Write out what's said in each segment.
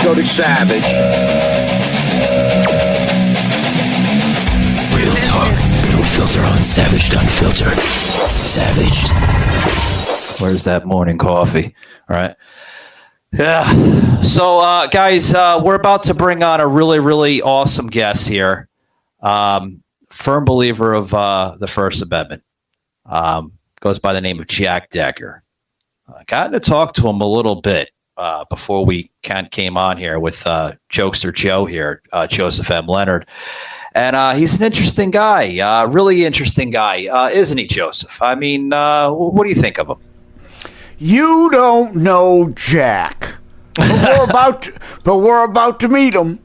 Go to Savage. Real talk, no filter on Savaged Unfiltered. Savaged. Where's that morning coffee? All right. Yeah. So, guys, we're about to bring on a really, really awesome guest here. Firm believer of the First Amendment. Goes by the name of Jack Decker. Got to talk to him a little bit before we came on here with Jokester Joe here, Joseph M. Leonard. And he's an interesting guy, really interesting guy, isn't he, Joseph? I mean, what do you think of him? You don't know Jack, but we're about to meet him.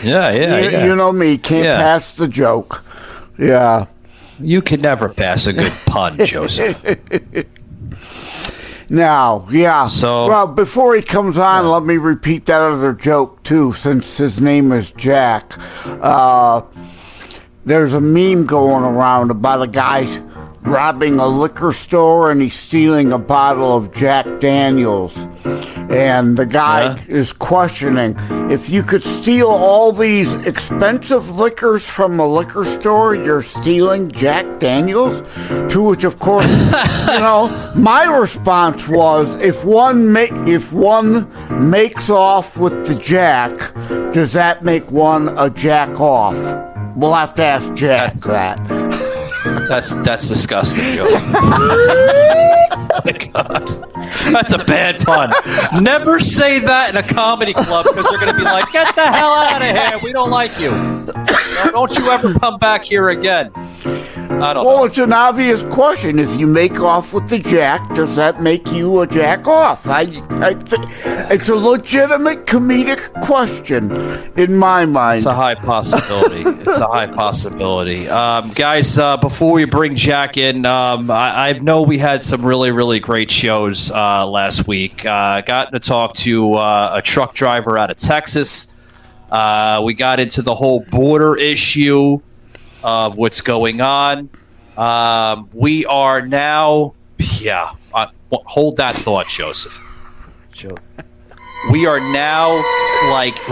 Yeah. You know me, can't pass the joke. Yeah. You can never pass a good pun, Joseph. Now, yeah. So, well, before he comes on, let me repeat that other joke, too, since his name is Jack. There's a meme going around about a guy robbing a liquor store and he's stealing a bottle of Jack Daniels. And the guy is questioning, if you could steal all these expensive liquors from a liquor store, you're stealing Jack Daniels? To which, of course, my response was, if one makes off with the Jack, does that make one a jack off? We'll have to ask Jack that. That's disgusting, Joe. Oh my God. That's a bad pun. Never say that in a comedy club because they're going to be like, get the hell out of here. We don't like you. Don't you ever come back here again. I don't know. Well, it's an obvious question. If you make off with the jack, does that make you a jack off? It's a legitimate comedic question in my mind. It's a high possibility. Guys, before we bring Jack in, I know we had some really, really great shows last week. Got to talk to a truck driver out of Texas. We got into the whole border issue of what's going on. We are now, hold that thought, Joseph. We are now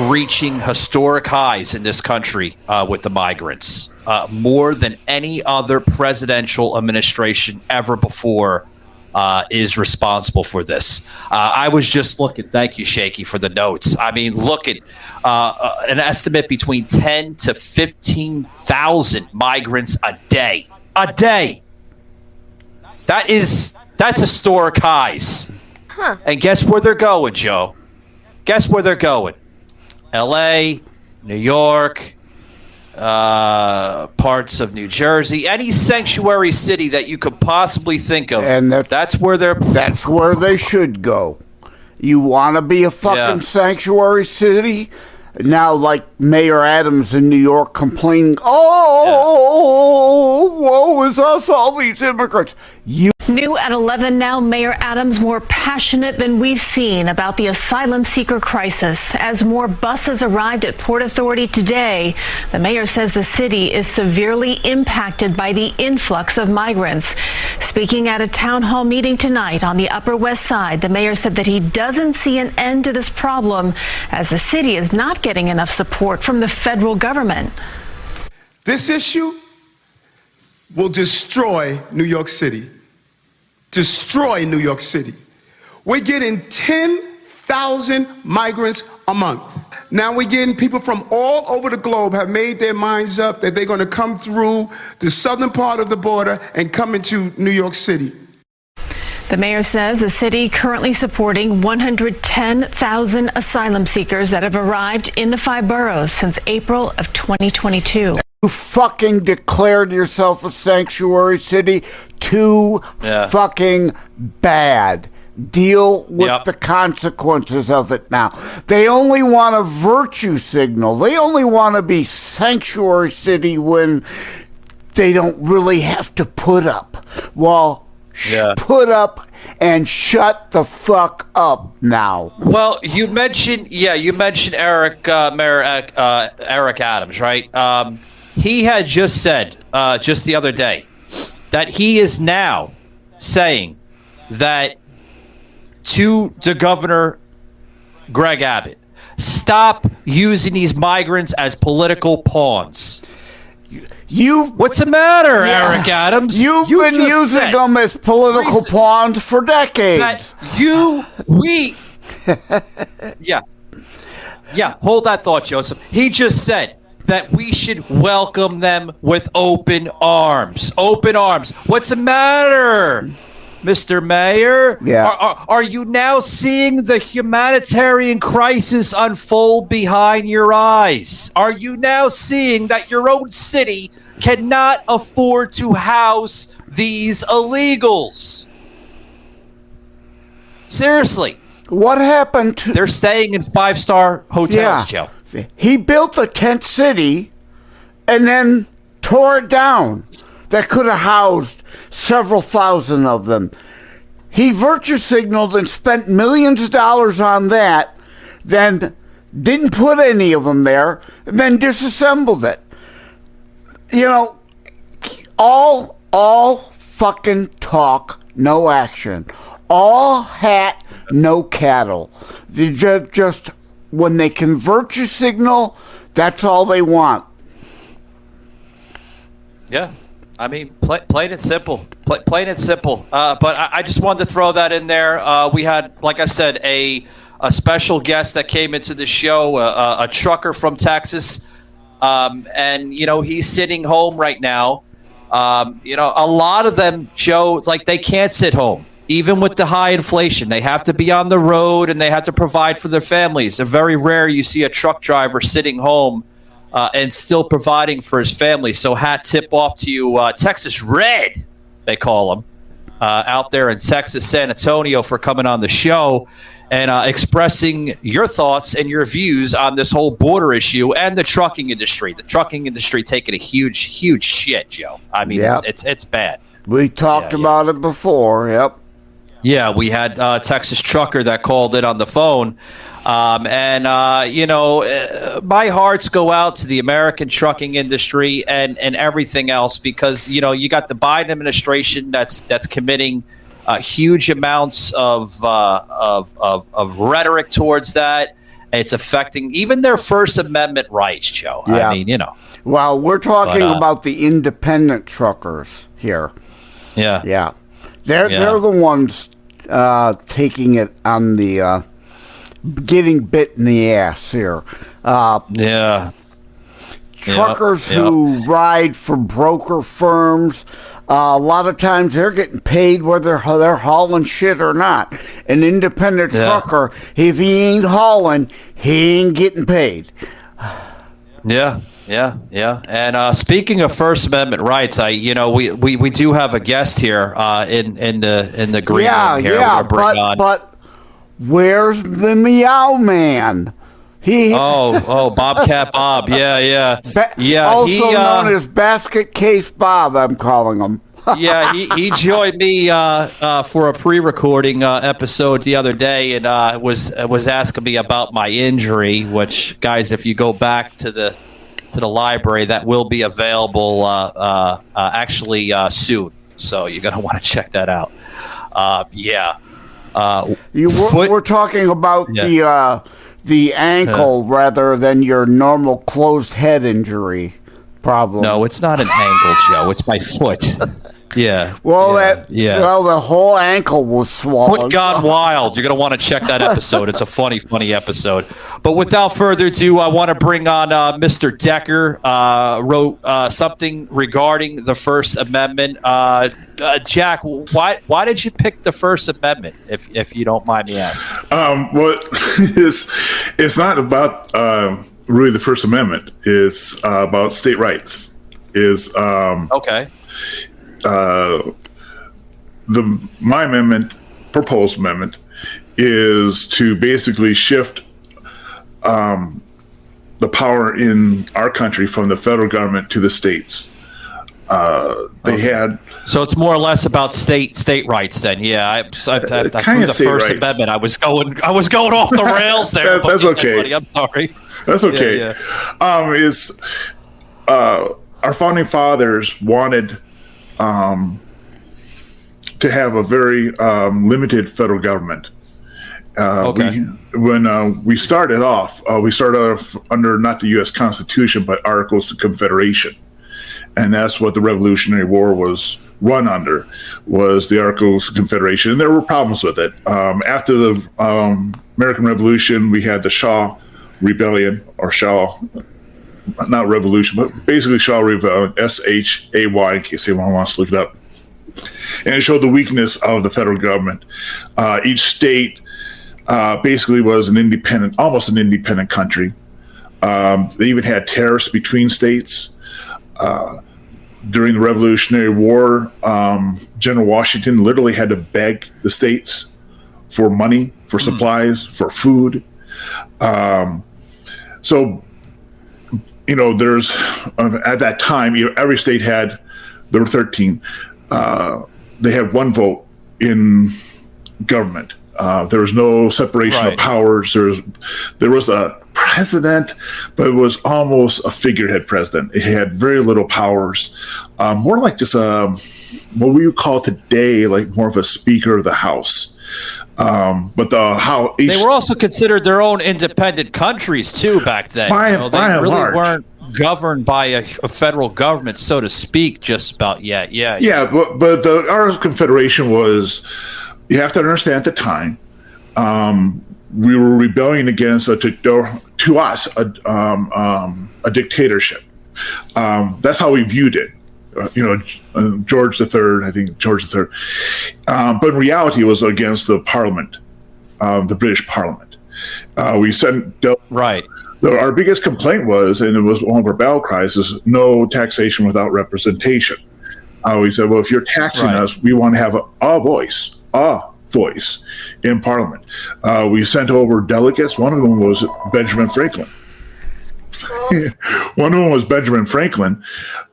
reaching historic highs in this country with the migrants, more than any other presidential administration ever before is responsible for this. I was just looking, thank you, Shaky, for the notes. I mean, look at an estimate between 10 to 15,000 migrants a day. A day. That's historic highs. Huh. And guess where they're going, Joe? Guess where they're going? L.A., New York, parts of New Jersey, any sanctuary city that you could possibly think of. And that's where they should go. You want to be a fucking sanctuary city? Now, like Mayor Adams in New York complaining, woe is us, all these immigrants. New at 11 now, Mayor Adams more passionate than we've seen about the asylum seeker crisis. As more buses arrived at Port Authority today, the mayor says the city is severely impacted by the influx of migrants. Speaking at a town hall meeting tonight on the Upper West Side, the mayor said that he doesn't see an end to this problem as the city is not getting enough support from the federal government. This issue will destroy New York City. Destroy New York City. We're getting 10,000 migrants a month. Now we're getting people from all over the globe have made their minds up that they're going to come through the southern part of the border and come into New York City. The mayor says the city currently supporting 110,000 asylum seekers that have arrived in the 5 boroughs since April of 2022. You fucking declared yourself a sanctuary city. Too fucking bad. Deal with the consequences of it now. They only want a virtue signal. They only want to be sanctuary city when they don't really have to put up. Well, put up and shut the fuck up now. Well, you mentioned Mayor Eric Adams, right? He had just said just the other day that he is now saying that to the governor Greg Abbott. Stop using these migrants as political pawns. What's the matter, Eric Adams? You've been using them as political pawns for decades. Yeah, hold that thought, Joseph. He just said that we should welcome them with open arms. Open arms. What's the matter, Mr. Mayor? Yeah. Are you now seeing the humanitarian crisis unfold behind your eyes? Are you now seeing that your own city cannot afford to house these illegals? Seriously. What happened to... They're staying in 5-star hotels, Joe. He built a tent city and then tore it down. That could have housed several thousand of them. He virtue signaled and spent millions of dollars on that, then didn't put any of them there, and then disassembled it. You know, all fucking talk, no action. All hat, no cattle. They just when they can virtue signal, that's all they want. Yeah. I mean, plain and simple. Plain and simple. But I just wanted to throw that in there. We had, like I said, a special guest that came into the show, a trucker from Texas. And, you know, he's sitting home right now. You know, a lot of them, Joe, like they can't sit home. Even with the high inflation, they have to be on the road and they have to provide for their families. It's very rare you see a truck driver sitting home and still providing for his family. So hat tip off to you, Texas Red, they call him, out there in Texas, San Antonio, for coming on the show and expressing your thoughts and your views on this whole border issue and the trucking industry. The trucking industry taking a huge, huge shit, Joe. I mean, it's bad. We talked about it before, yep. Yeah, we had Texas trucker that called in on the phone. You know, my hearts go out to the American trucking industry and everything else because, you know, you got the Biden administration that's committing huge amounts of rhetoric towards that. It's affecting even their First Amendment rights, Joe. Yeah. I mean, you know. Well, we're talking about the independent truckers here. Yeah. Yeah. They're the ones taking it on the getting bit in the ass here. Truckers who ride for broker firms, a lot of times they're getting paid whether they're hauling shit or not. An independent trucker, if he ain't hauling, he ain't getting paid. Yeah. And speaking of First Amendment rights, we do have a guest here in the green room here. But where's the Meow Man? Bobcat Bob. Yeah. Also known as Basket Case Bob, I'm calling him. Yeah, he joined me for a pre-recording episode the other day and was asking me about my injury, which, guys, if you go back to the library, that will be available actually soon. So you're going to want to check that out. We're talking about the ankle rather than your normal closed head injury problem. No, it's not an ankle, Joe. It's my foot. Yeah. Well, the whole ankle was swollen. Foot Gone Wild. You're going to want to check that episode. It's a funny episode. But without further ado, I want to bring on Mr. Decker. Wrote something regarding the First Amendment. Jack, why did you pick the First Amendment, if you don't mind me asking? Well, it's not about really the First Amendment. It's about state rights. Okay. My amendment, proposed amendment, is to basically shift the power in our country from the federal government to the states. So it's more or less about state rights then. Yeah, I through the First Amendment. I was going off the rails there. That's okay. Buddy, I'm sorry. That's okay. Our founding fathers wanted to have a very limited federal government, Okay. When we started off under not the U.S. Constitution, but Articles of Confederation. And that's what the Revolutionary War was run under, was the Articles of Confederation. And there were problems with it. After the American Revolution, we had the Shaw Rebellion, or Shaw, not Revolution, but basically Shaw Rebellion, S-H-A-Y, in case anyone wants to look it up. And it showed the weakness of the federal government. Each state basically was almost an independent country. They even had tariffs between states. During the Revolutionary War, General Washington literally had to beg the states for money, for supplies, for food. So, there's at that time, every state there were 13. They had one vote in government. There was no separation of powers. There was a president, but it was almost a figurehead president. It had very little powers, more like just what we would call today, like more of a Speaker of the House. But they were also considered their own independent countries too back then. They really weren't governed by a federal government, so to speak, just about yet. Yeah. But the Articles of Confederation was, you have to understand at the time, we were rebelling against to us a dictatorship. That's how we viewed it. George III, I think George III. But in reality, it was against the Parliament, the British Parliament. We sent right. Our biggest complaint was, and it was one of our battle cries, is no taxation without representation. We said, well, if you're taxing us, we want to have a voice in Parliament. We sent over delegates. One of them was Benjamin Franklin.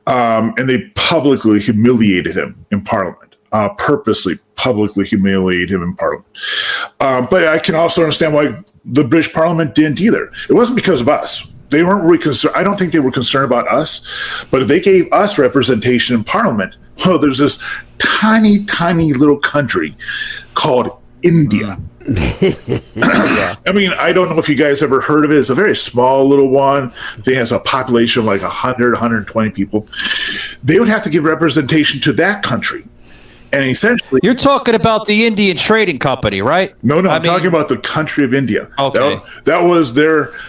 And they publicly humiliated him in Parliament, purposely publicly humiliated him in Parliament. But I can also understand why the British Parliament didn't either. It wasn't because of us. They weren't really concerned. I don't think they were concerned about us, but if they gave us representation in Parliament, well, there's this tiny, tiny little country called India. I mean, I don't know if you guys ever heard of it. It's a very small little one. I think it has a population of like 100, 120 people. They would have to give representation to that country. And essentially... You're talking about the Indian Trading Company, right? No, I'm talking about the country of India. Okay. That was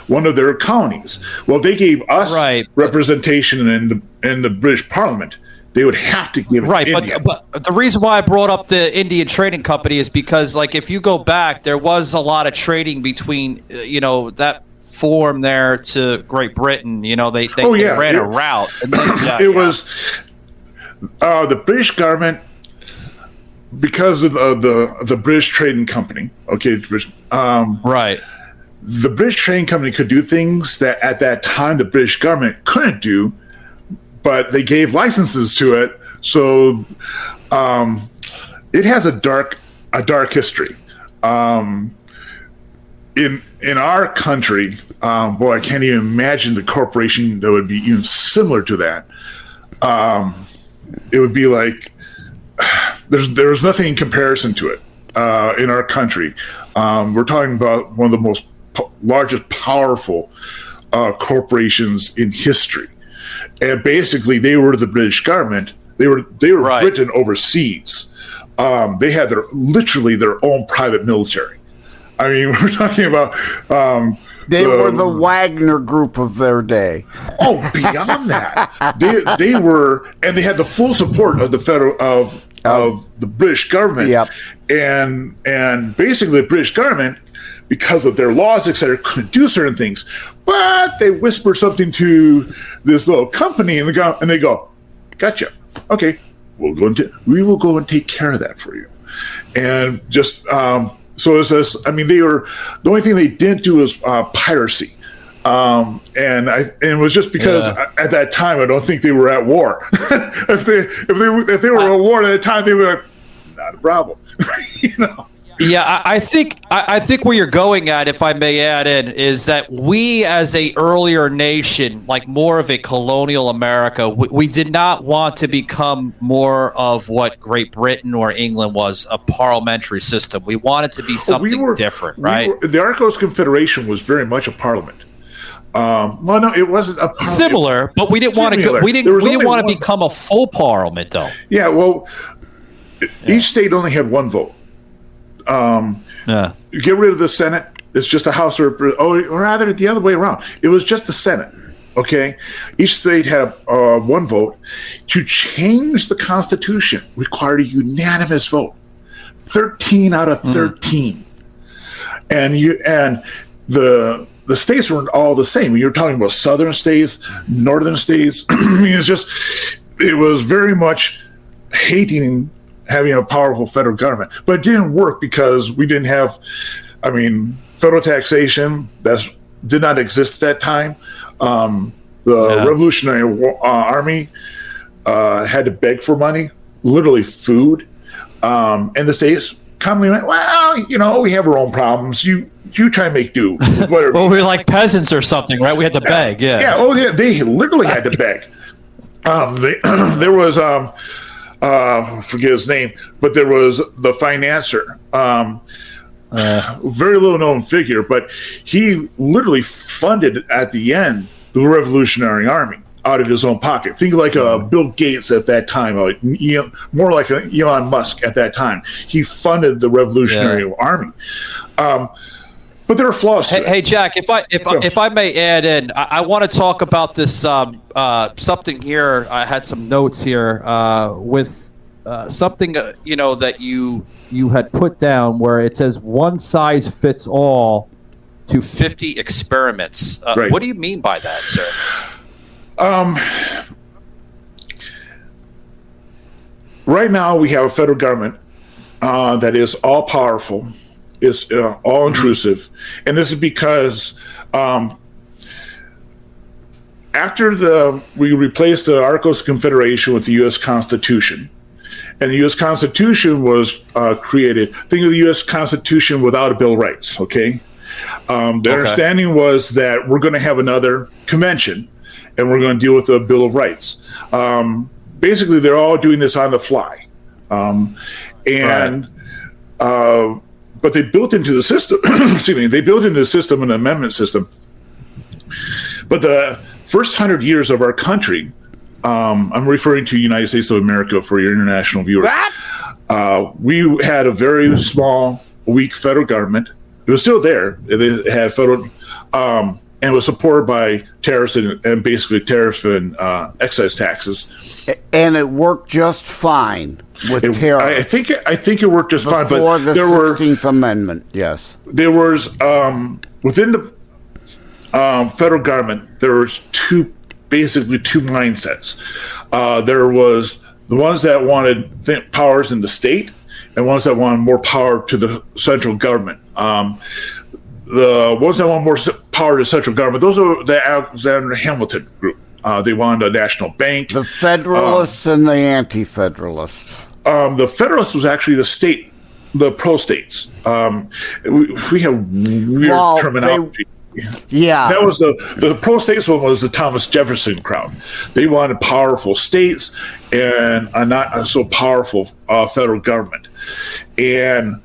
one of their colonies. Well, they gave us representation in the British Parliament. They would have to give it to India. But the reason why I brought up the Indian Trading Company is because, like, if you go back, there was a lot of trading between, that form there to Great Britain. They ran a route. And then, was the British government, because of the British Trading Company. Okay, right. The British Trading Company could do things that at that time the British government couldn't do. But they gave licenses to it, so it has a dark history. In our country, I can't even imagine the corporation that would be even similar to that. It would be like there's nothing in comparison to it in our country. We're talking about one of the most largest, powerful corporations in history. And basically, they were the British government. They were Britain overseas. They had literally their own private military. I mean, we're talking about they were the Wagner Group of their day. Oh, beyond that, they were, and they had the full support of the federal of the British government. Yep. And basically, the British government, because of their laws, etc., couldn't do certain things. But they whisper something to this little company, and they go, "Gotcha. Okay, we will go and take care of that for you." And just so it's this. I mean, the only thing they didn't do was piracy, and it was just because at that time I don't think they were at war. if they were at war at that time, they were like, not a problem, Yeah, I think where you're going at, if I may add in, is that we as a earlier nation, like more of a colonial America, we did not want to become more of what Great Britain or England was, a parliamentary system. We wanted to be something different, right? The Arcos Confederation was very much a parliament. Well, no, it wasn't a similar, but we didn't want to go. We didn't want to become a full parliament, though. Yeah, well, each state only had one vote. Get rid of the Senate. It's just a House or rather the other way around. It was just the Senate. Okay, each state had one vote. To change the Constitution required a unanimous vote, 13 out of 13, and the states weren't all the same. You're talking about southern states, northern states. It was very much hating having a powerful federal government, but it didn't work because we didn't have, federal taxation that did not exist at that time. The Revolutionary Army had to beg for money, literally food, and the states commonly went, well, we have our own problems. You try and make do. Well, we were like peasants or something, right? We had to beg. Yeah. Yeah. Oh, yeah. They literally had to beg. There was forget his name, but there was the financier, very little known figure, but he literally funded at the end the Revolutionary Army out of his own pocket. Think like Bill Gates at that time, more like Elon Musk at that time. He funded the Revolutionary Army. But there are flaws to it. Hey, Jack, if I may add in, I want to talk about this something here. I had some notes here with something that you had put down where it says one size fits all to 50 experiments. Right. What do you mean by that, sir? Right now we have a federal government that is all powerful, is all intrusive, and this is because after we replaced the Articles of Confederation with the U.S. Constitution, and the U.S. Constitution was created. Think of the U.S. Constitution without a Bill of Rights. Okay, the understanding was that we're going to have another convention, and we're going to deal with the Bill of Rights. Basically, they're all doing this on the fly, but they built into the system. Excuse me. They built into the system an amendment system. But the first 100 years of our country, I'm referring to United States of America for your international viewers. We had a very small, weak federal government. It was still there. It had federal, and it was supported by tariffs and basically tariff and excise taxes. And it worked just fine with tariffs. I think it worked just fine. But the 16th Amendment, yes. There was within the federal government, there was basically two mindsets. There was the ones that wanted powers in the state and ones that wanted more power to the central government. The ones that want more power to central government, those are the Alexander Hamilton group. They wanted a national bank. The Federalists and the Anti-Federalists. The Federalists was actually the pro-states. We have weird terminology. That was the pro-states one was the Thomas Jefferson crowd. They wanted powerful states and a not so powerful federal government. And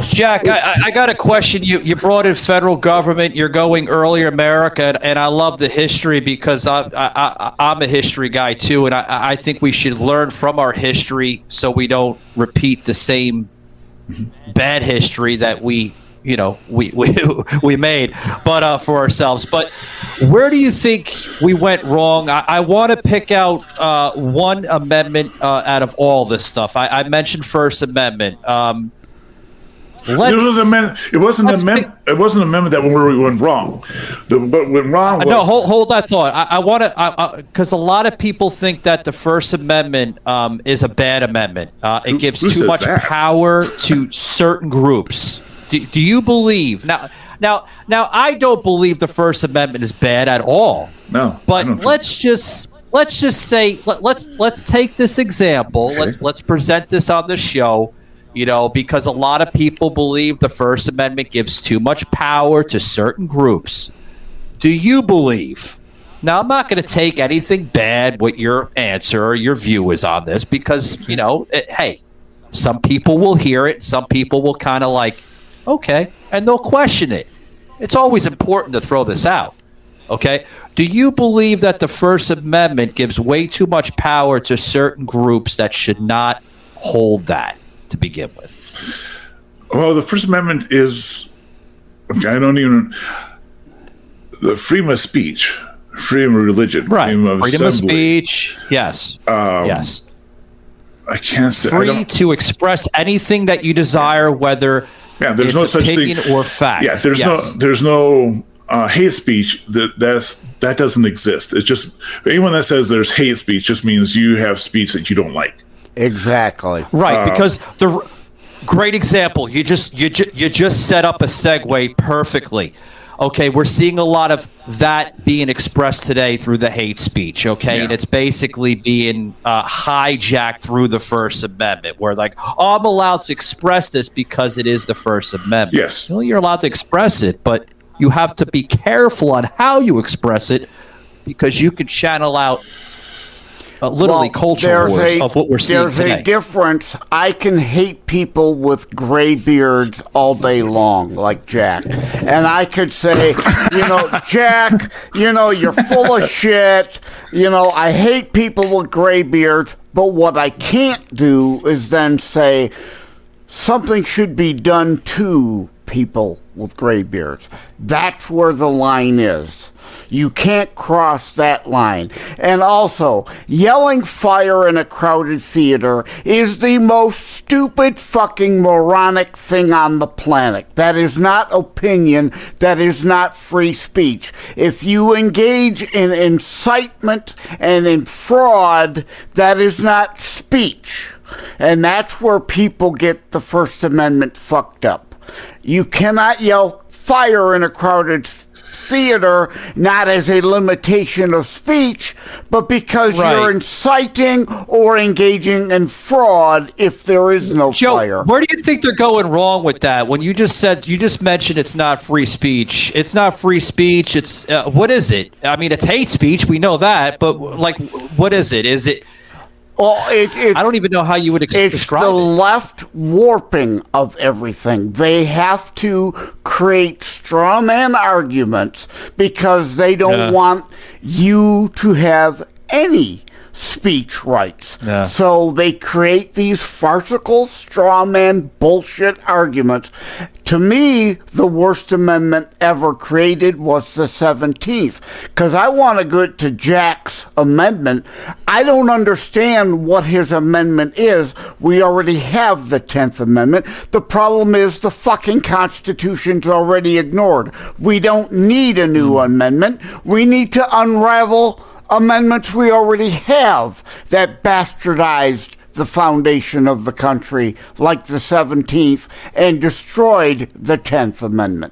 Jack, I got a question. You brought in federal government. You're going earlier America, and I love the history because I'm a history guy too, and I think we should learn from our history so we don't repeat the same bad history that we made, but for ourselves. But where do you think we went wrong? I want to pick out one amendment out of all this stuff. I mentioned First Amendment. It wasn't an amendment that we went wrong. What went wrong was... No, hold that thought. I want to, because a lot of people think that the First Amendment is a bad amendment. It gives too much power to certain groups. Do you believe now? I don't believe the First Amendment is bad at all. No, but let's just say let's take this example. Let's present this on the show. because a lot of people believe the First Amendment gives too much power to certain groups. Do you believe? Now, I'm not going to take anything bad what your answer or your view is on this because, hey, some people will hear it. Some people will kind of like, okay, and they'll question it. It's always important to throw this out, okay? Do you believe that the First Amendment gives way too much power to certain groups that should not hold that to begin with? Well, the First Amendment is, the freedom of speech, freedom of religion, right? Freedom assembly. of speech, yes, yes. I can't say free to express anything that you desire, whether there's it's no such opinion thing or fact. Yeah, there's no hate speech that doesn't exist. It's just anyone that says there's hate speech just means you have speech that you don't like. Exactly. Right, because the great example, you just set up a segue perfectly. Okay, we're seeing a lot of that being expressed today through the hate speech, okay? And it's basically being hijacked through the First Amendment, where like, oh, I'm allowed to express this because it is the First Amendment. Yes. You're allowed to express it, but you have to be careful on how you express it because you could channel out literally culture wars of what we're seeing today. There's a difference. I can hate people with gray beards all day long, like Jack. And I could say, Jack, you're full of shit. I hate people with gray beards. But what I can't do is then say something should be done to people with gray beards. That's where the line is. You can't cross that line. And also, yelling fire in a crowded theater is the most stupid fucking moronic thing on the planet. That is not opinion. That is not free speech. If you engage in incitement and in fraud, that is not speech. And that's where people get the First Amendment fucked up. You cannot yell fire in a crowded theater, not as a limitation of speech, but because you're inciting or engaging in fraud if there is no fire. Where do you think they're going wrong with that? When you just mentioned it's not free speech. It's not free speech. It's what is it? I mean, it's hate speech. We know that, but like, what is it? Is it? Well, I don't even know how you would describe it. It's the left warping of everything. They have to create straw man arguments because they don't want you to have any speech rights. Yeah. So they create these farcical straw man bullshit arguments. To me, the worst amendment ever created was the 17th. Because I want to go to Jack's amendment. I don't understand what his amendment is. We already have the 10th Amendment. The problem is the fucking Constitution's already ignored. We don't need a new amendment. We need to unravel amendments we already have that bastardized the foundation of the country, like the 17th, and destroyed the 10th Amendment.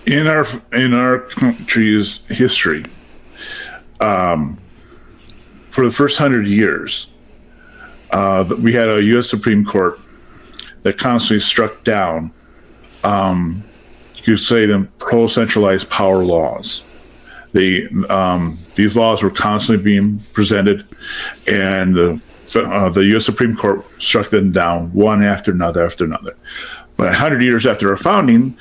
In our country's history, for the first 100 years, we had a U.S. Supreme Court that constantly struck down, you could say, them pro-centralized power laws. These laws were constantly being presented, and the U.S. Supreme Court struck them down one after another after another. But 100 years after our founding,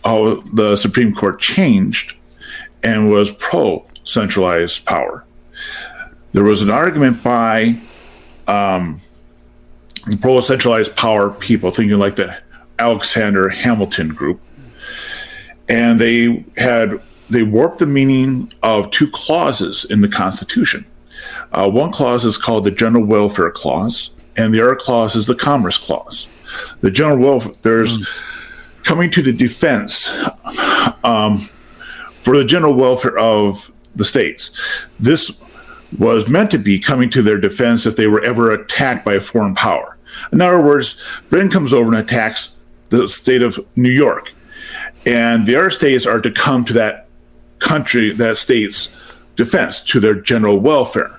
the Supreme Court changed and was pro-centralized power. There was an argument by pro-centralized power people, thinking like the Alexander Hamilton group, and they warped the meaning of two clauses in the Constitution. One clause is called the General Welfare Clause, and the other clause is the Commerce Clause. The General Welfare, there's coming to the defense for the general welfare of the states. This was meant to be coming to their defense if they were ever attacked by a foreign power. In other words, Britain comes over and attacks the state of New York, and the other states are to come to that state's defense, to their general welfare.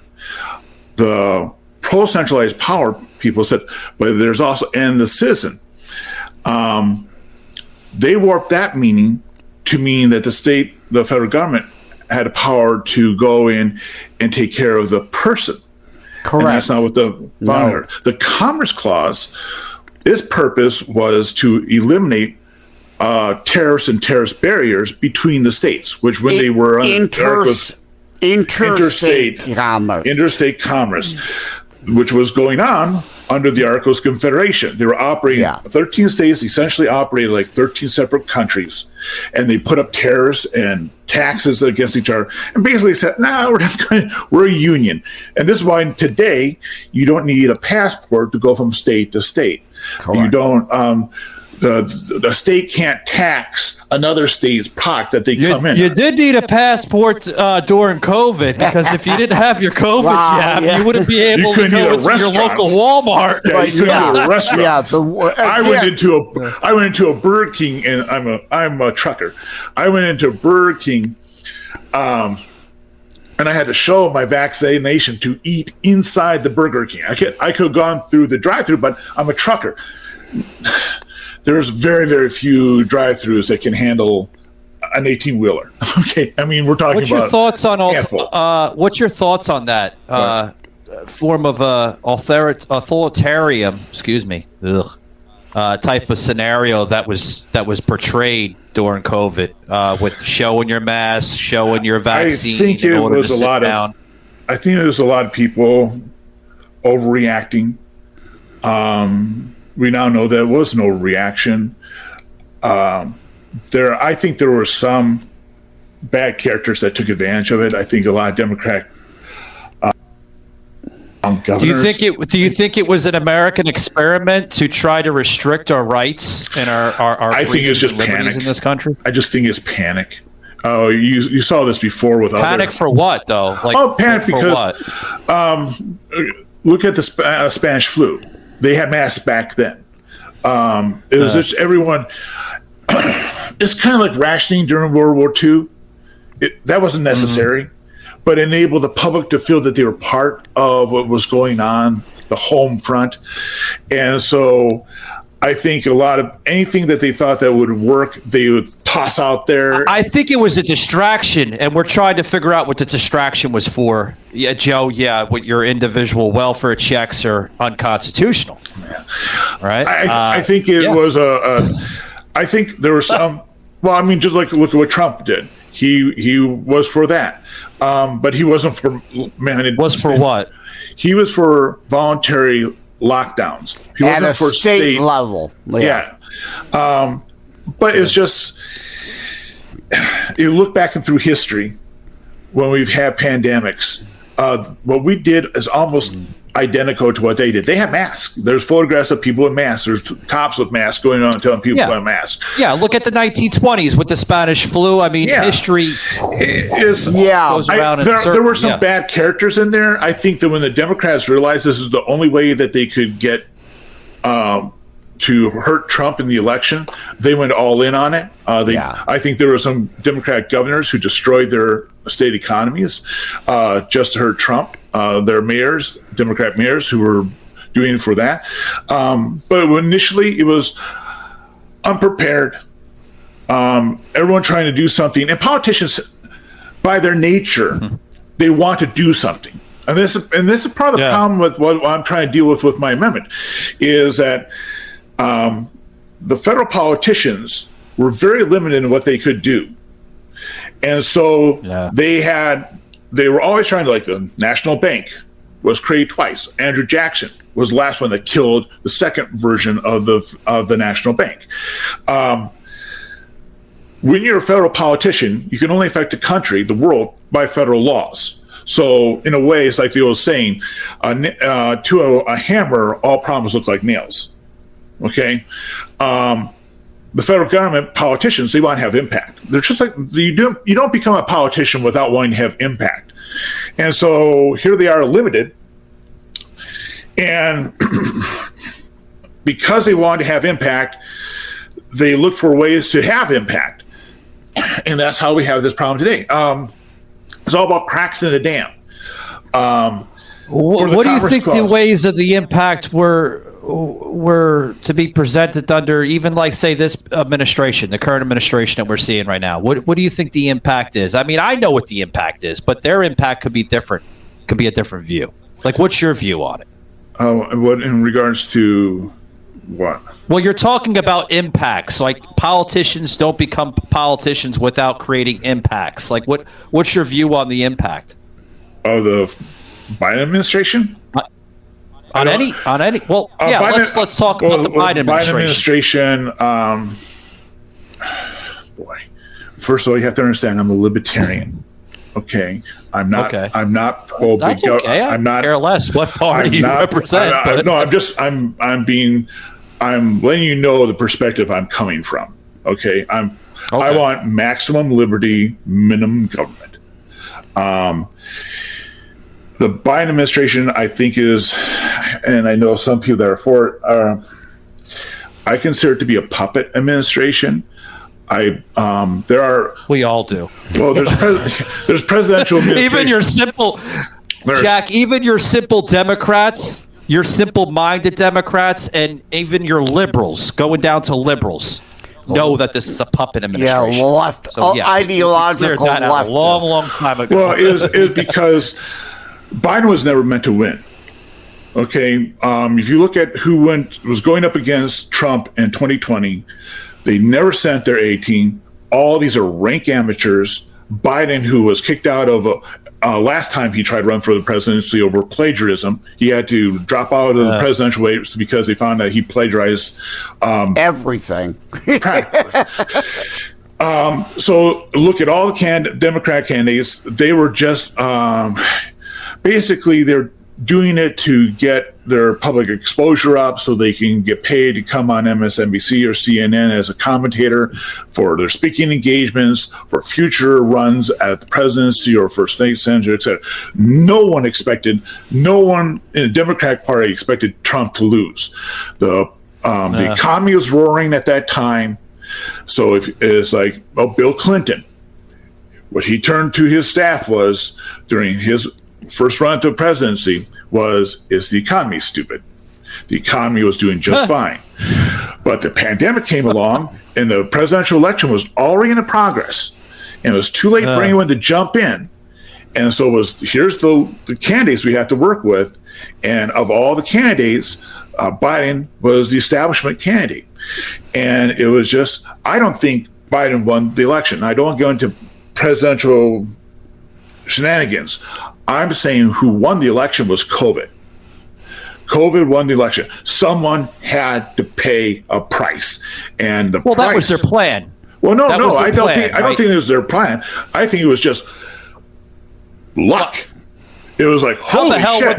The pro-centralized power people said, but there's also, and the citizen. They warped that meaning to mean that the federal government had a power to go in and take care of the person. Correct. And that's not what the founder. The Commerce Clause, its purpose was to eliminate tariffs and tariff barriers between the states, which when they were interstate commerce, which was going on under the Articles of Confederation. They were operating, 13 states essentially operated like 13 separate countries, and they put up tariffs and taxes against each other, and basically said, we're a union. And this is why today you don't need a passport to go from state to state. Correct. You don't, the state can't tax another state's product that they come in. You did need a passport during COVID, because if you didn't have your COVID jab, you wouldn't be able to go into your local Walmart. Yeah, you couldn't go to a restaurant. I went into a Burger King, and I'm a trucker. I went into Burger King, and I had to show my vaccination to eat inside the Burger King. I could have gone through the drive-thru, but I'm a trucker. There's very, very few drive-thrus that can handle an 18-wheeler. Okay, I mean, we're talking what's about. Your thoughts on what's your thoughts on that form of authoritarian? Excuse me. Type of scenario that was portrayed during COVID, with showing your mask, showing your vaccine. I think it was I think it was a lot of people overreacting. We now know there was no reaction. I think there were some bad characters that took advantage of it. I think a lot of Democrat governors. Do you think it was an American experiment to try to restrict our rights and our I think it's just panic in this country? I just think it's panic. Oh, you saw this before with panic for what though? Panic because look at the Spanish flu. They had masks back then. It was just everyone. It's kind of like rationing during World War II. That wasn't necessary, but enabled the public to feel that they were part of what was going on, the home front. And so I think a lot of anything that they thought that would work, they would toss out there. I think it was a distraction, and we're trying to figure out what the distraction was for. Yeah, Joe, what your individual welfare checks are unconstitutional. Yeah. Right? I think it was I think there were some, well, I mean, just look at what Trump did. He was for that. But he wasn't for, what? He was for voluntary lockdowns. He at wasn't a for state level. Yeah. But it's just, you look back and through history when we've had pandemics, what we did is almost identical to what they did. They had masks. There's photographs of people with masks. There's cops with masks going on telling people to wear masks. Yeah, look at the 1920s with the Spanish flu. I mean, history goes around. There were some bad characters in there. I think that when the Democrats realized this is the only way that they could get to hurt Trump in the election, they went all in on it. I think there were some Democratic governors who destroyed their state economies just to hurt Trump. Their mayors, Democrat mayors, who were doing it for that. But initially, it was unprepared. Everyone trying to do something. And politicians, by their nature, they want to do something. And this is part of the problem with what I'm trying to deal with my amendment, is that the federal politicians were very limited in what they could do. And so they were always trying to, like, the National Bank was created twice. Andrew Jackson was the last one that killed the second version of the National Bank. When you're a federal politician, you can only affect the country, the world, by federal laws. So in a way, it's like the old saying, to a hammer, all problems look like nails. Okay? The federal government, politicians, they want to have impact. They're just like, you don't become a politician without wanting to have impact. And so here they are limited. And because they wanted to have impact, they look for ways to have impact. And that's how we have this problem today. It's all about cracks in the dam. What do you Commerce think the Clause. ways of the impact were to be presented under even like say this administration, the current administration that we're seeing right now? What do you think the impact is? I mean, I know what the impact is, but their impact could be different. Could be a different view. Like, what's your view on it? What in regards to what? Well, you're talking about impacts. Like, politicians don't become politicians without creating impacts. Like, what's your view on the impact Of the Biden administration? on any? Well, yeah. Let's talk about the Biden administration. Boy, first of all, you have to understand I'm a libertarian. Okay, I'm not. Okay. I'm not pro. That's okay. I I'm not. care less what party you represent. I'm letting you know the perspective I'm coming from. Okay, I want maximum liberty, minimum government. The Biden administration, I think, is, and I know some people that are for it, I consider it to be a puppet administration. There are. We all do. Well, there's presidential administration. Even your simple, Jack. Even your simple Democrats, your simple-minded Democrats, and even your liberals, going down to liberals, know that this is a puppet administration. Yeah, left. So, yeah, ideological cleared that out left. a long time ago. Well, it's because Biden was never meant to win. Okay, if you look at who was going up against Trump in 2020, they never sent their A team. All these are rank amateurs. Biden, who was kicked out of last time he tried to run for the presidency over plagiarism, he had to drop out of the presidential race because they found that he plagiarized everything. So look at all the Democrat candidates. They were just basically they're doing it to get their public exposure up so they can get paid to come on MSNBC or CNN as a commentator for their speaking engagements, for future runs at the presidency or for state senator, etc. No one in the Democratic Party expected Trump to lose. The economy was roaring at that time. So if it's like, Bill Clinton, what he turned to his staff was during his first run to the presidency is the economy stupid? The economy was doing just fine. But the pandemic came along and the presidential election was already in progress. And it was too late for anyone to jump in. And so here's the candidates we have to work with. And of all the candidates, Biden was the establishment candidate. And it was just, I don't think Biden won the election. I don't go into presidential shenanigans. I'm saying who won the election was COVID. COVID won the election. Someone had to pay a price, and the price. That was their plan. Well, no, I don't think it was their plan. I think it was just luck. It was like, how the hell were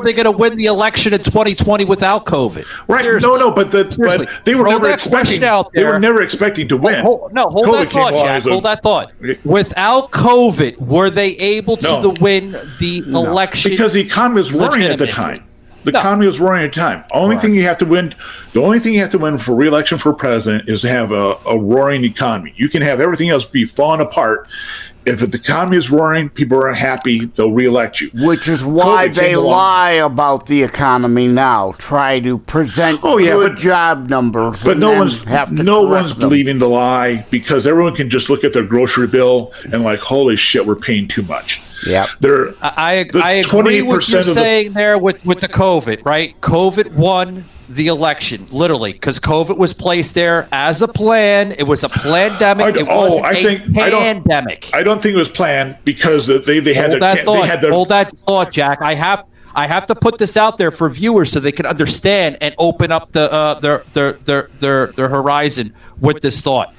they going to win the election in 2020 without COVID? Right? Seriously. But they were never expecting. They were never expecting to win. Hold that thought, Jack. Hold that thought. Without COVID, were they able to win the election? Because the economy was roaring at the time. The economy was roaring at the time. The only thing you have to win for re-election for president is to have a roaring economy. You can have everything else be falling apart. If the economy is roaring, people are happy, they'll reelect you. Which is why they lie about the economy now. Try to present good job numbers. But no one's believing the lie because everyone can just look at their grocery bill and like, holy shit, we're paying too much. Yeah, I agree with you saying there with the COVID, right? COVID won the election, literally, because COVID was placed there as a plan. It was a pandemic. It wasn't a pandemic. I don't think it was planned because they had Hold that thought, Jack. I have to put this out there for viewers so they can understand and open up their horizon with this thought.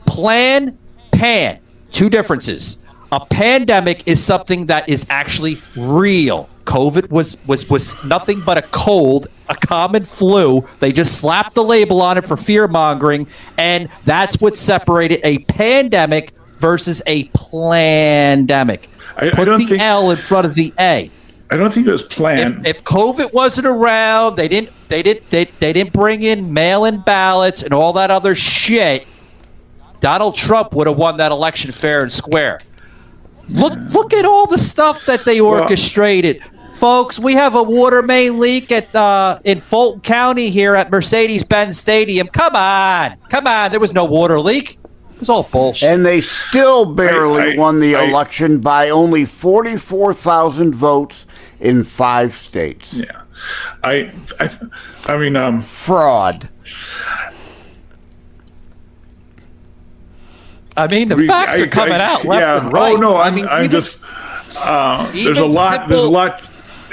Plan, pan, two differences. A pandemic is something that is actually real. COVID was nothing but a cold, a common flu. They just slapped the label on it for fear-mongering, and that's what separated a pandemic versus a plandemic. Put the L in front of the A. I don't think it was planned. If COVID wasn't around, they didn't bring in mail-in ballots and all that other shit, Donald Trump would have won that election fair and square. Look at all the stuff that they orchestrated. Folks, we have a water main leak at in Fulton County here at Mercedes-Benz Stadium. Come on. There was no water leak. It was all bullshit. And they still barely won the election by only 44,000 votes in 5 states. Yeah. I mean, fraud. I mean, the facts are coming out left and right. Oh no, I'm just. There's a lot. There's a lot.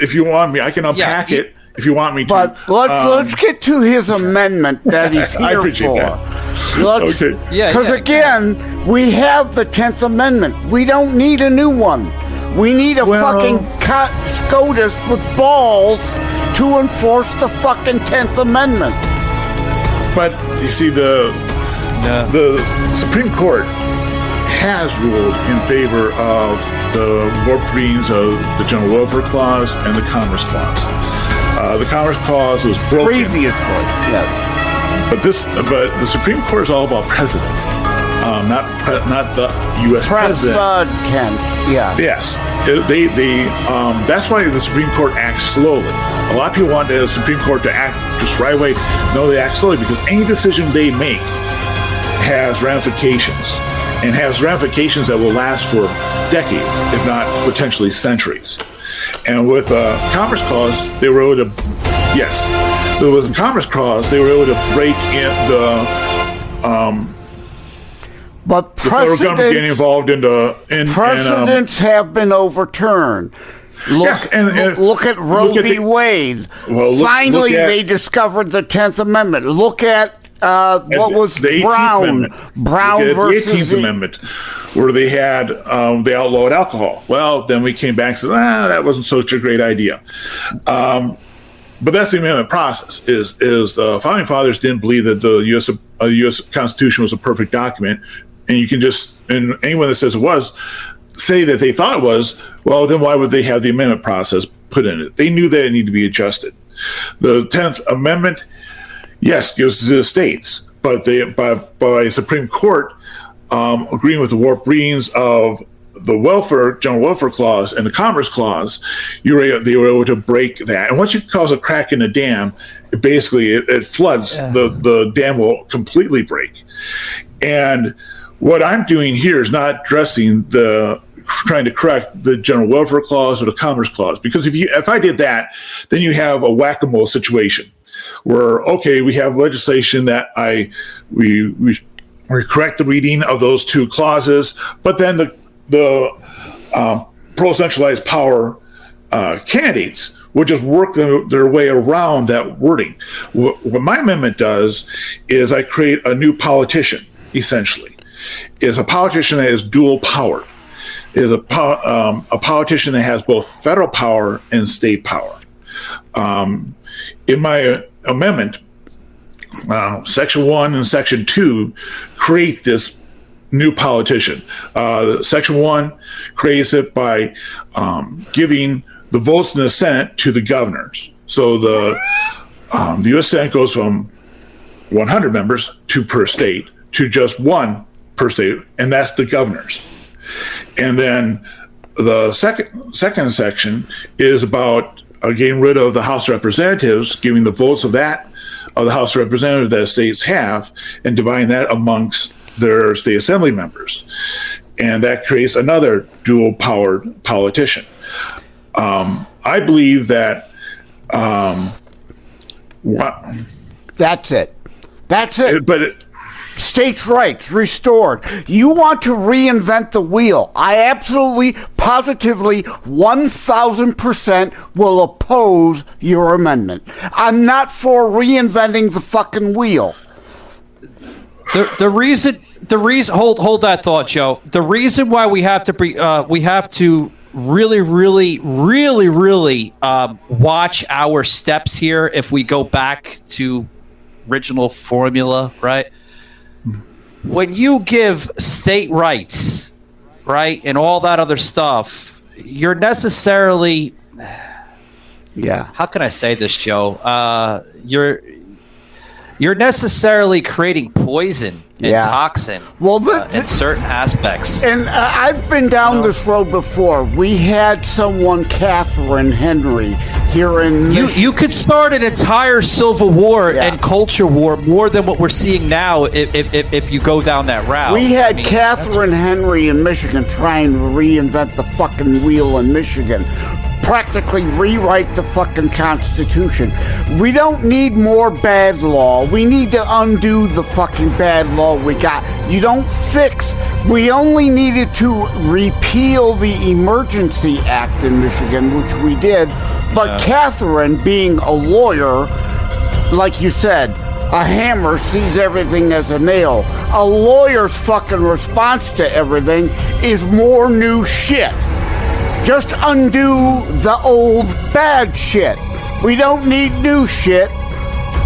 If you want me, I can unpack it. If you want me to. But let's get to his amendment that he's here I appreciate for. that. Okay. Because again, we have the 10th Amendment. We don't need a new one. We need a fucking SCOTUS with balls to enforce the fucking 10th Amendment. But you see, the Supreme Court has ruled in favor of the warpings of the General Welfare Clause and the Commerce Clause. The Commerce Clause was broken previously, yes. But the Supreme Court is all about president, not the U.S. president. Yeah. Yes, that's why the Supreme Court acts slowly. A lot of people want the Supreme Court to act just right away. No, they act slowly because any decision they make has ramifications, and has ramifications that will last for decades, if not potentially centuries. And with Commerce Clause, they were able to, yes, there was a Commerce Clause, they were able to break in but the federal government getting involved precedents have been overturned. Look at Roe v. Wade. Well, Finally, they discovered the 10th Amendment. Look at what was Brown versus the 18th Amendment, where they had they outlawed alcohol. Well, then we came back and said, that wasn't such a great idea. But that's the amendment process. Is the founding fathers didn't believe that the U.S. Constitution was a perfect document, and you can just, and anyone that says it was, say that they thought it was. Well, then why would they have the amendment process put in it? They knew that it needed to be adjusted. The 10th Amendment, yes, gives to the states, but by Supreme Court agreeing with the warped readings of the General Welfare Clause and the Commerce Clause, they were able to break that. And once you cause a crack in the dam, it floods. The dam will completely break. And what I'm doing here is not addressing trying to correct the General Welfare Clause or the Commerce Clause, because if I did that, then you have a whack-a-mole situation where, okay, we have legislation that we correct the reading of those two clauses, but then the pro-centralized power candidates would just work their way around that wording. What my amendment does is I create a new politician, essentially. Is a politician that is dual power. Is a politician that has both federal power and state power. In my amendment, Section 1 and Section 2 create this new politician. Section 1 creates it by giving the votes in the Senate to the governors. So the U.S. Senate goes from 100 members per state to just one per state, and that's the governors. And then the second section is about getting rid of the House of Representatives, giving the votes of the House of Representatives that states have, and dividing that amongst their state assembly members. And that creates another dual-powered politician. I believe that... That's it. But states' rights restored. You want to reinvent the wheel. I absolutely, positively, 1,000% will oppose your amendment. I'm not for reinventing the fucking wheel. The reason. Hold that thought, Joe. The reason why we have to really watch our steps here. If we go back to original formula, right? When you give state rights, right, and all that other stuff, you're necessarily, how can I say this, Joe? you're necessarily creating poison and toxin in certain aspects. And I've been down this road before. We had someone, Catherine Henry, here in you could start an entire civil war and culture war more than what we're seeing now if you go down that route. We had Catherine Henry in Michigan trying to reinvent the fucking wheel in Michigan. Practically rewrite the fucking Constitution. We don't need more bad law. We need to undo the fucking bad law we got. You don't fix. We only needed to repeal the Emergency Act in Michigan, which we did. But Catherine, being a lawyer, like you said, a hammer sees everything as a nail. A lawyer's fucking response to everything is more new shit. Just undo the old bad shit. We don't need new shit.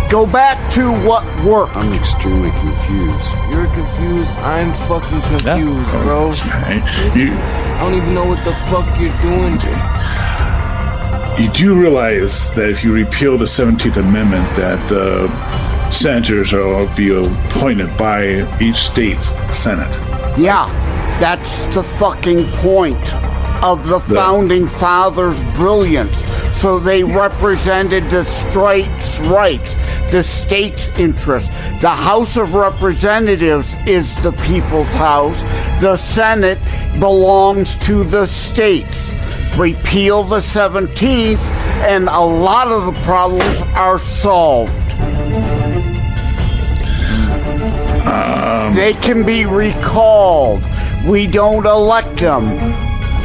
Go back to what worked. I'm extremely confused. You're confused. I'm fucking confused, bro. I don't even know what the fuck you're doing. You do realize that if you repeal the 17th Amendment, that the senators will be appointed by each state's Senate. Yeah, that's the fucking point of the founding fathers' brilliance. So they represented the states' rights, the state's interests. The House of Representatives is the people's house. The Senate belongs to the states. Repeal the 17th, and a lot of the problems are solved. They can be recalled. We don't elect them.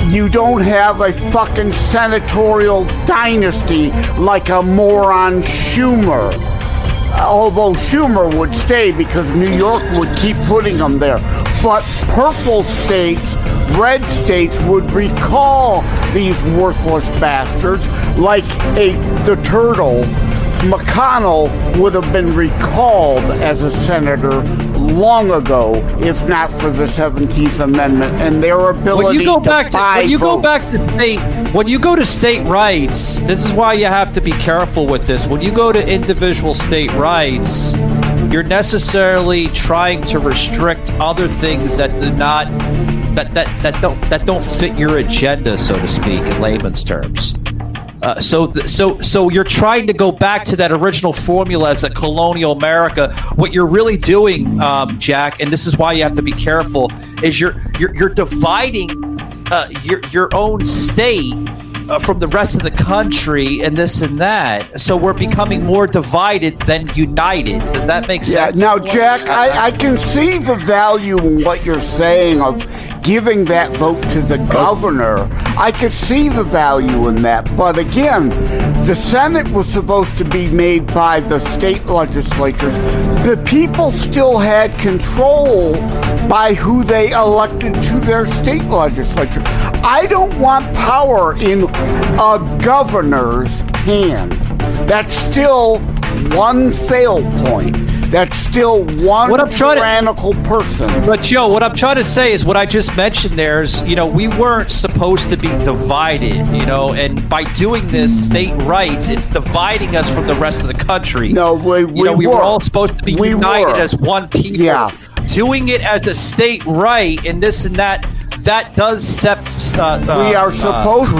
You don't have a fucking senatorial dynasty like a moron Schumer. Although Schumer would stay because New York would keep putting them there. But purple states, red states would recall these worthless bastards like the turtle. McConnell would have been recalled as a senator long ago, if not for the 17th Amendment and their ability when you go to state rights, this is why you have to be careful with this. When you go to individual state rights, you're necessarily trying to restrict other things that do not that don't fit your agenda, so to speak, in layman's terms. So you're trying to go back to that original formula as a colonial America. What you're really doing, Jack, and this is why you have to be careful, is you're dividing your own state from the rest of the country and this and that. So we're becoming more divided than united. Does that make sense? Yeah. Now, Jack, I can see the value in what you're saying of giving that vote to the governor. I could see the value in that. But again, the Senate was supposed to be made by the state legislatures. The people still had control by who they elected to their state legislature. I don't want power in a governor's hand. That's still one fail point. That's still one tyrannical person. But Joe, what I'm trying to say is what I just mentioned there is, we weren't supposed to be divided, and by doing this state rights, it's dividing us from the rest of the country. No, we were all supposed to be united as one people. Yeah. Doing it as the state right and this and that does we are supposed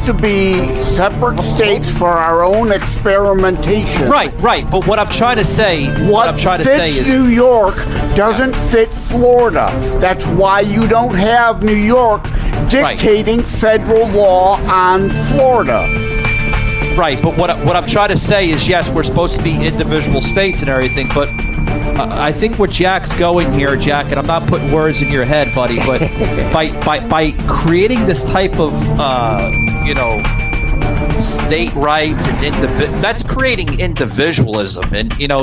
to be separate states for our own experimentation. Right. But what I'm trying to say, is New York doesn't fit Florida. That's why you don't have New York dictating federal law on Florida. Right, but what I'm trying to say is, yes, we're supposed to be individual states and everything, but I think where Jack's going here, Jack, and I'm not putting words in your head, buddy, but by creating this type of state rights and that's creating individualism, and a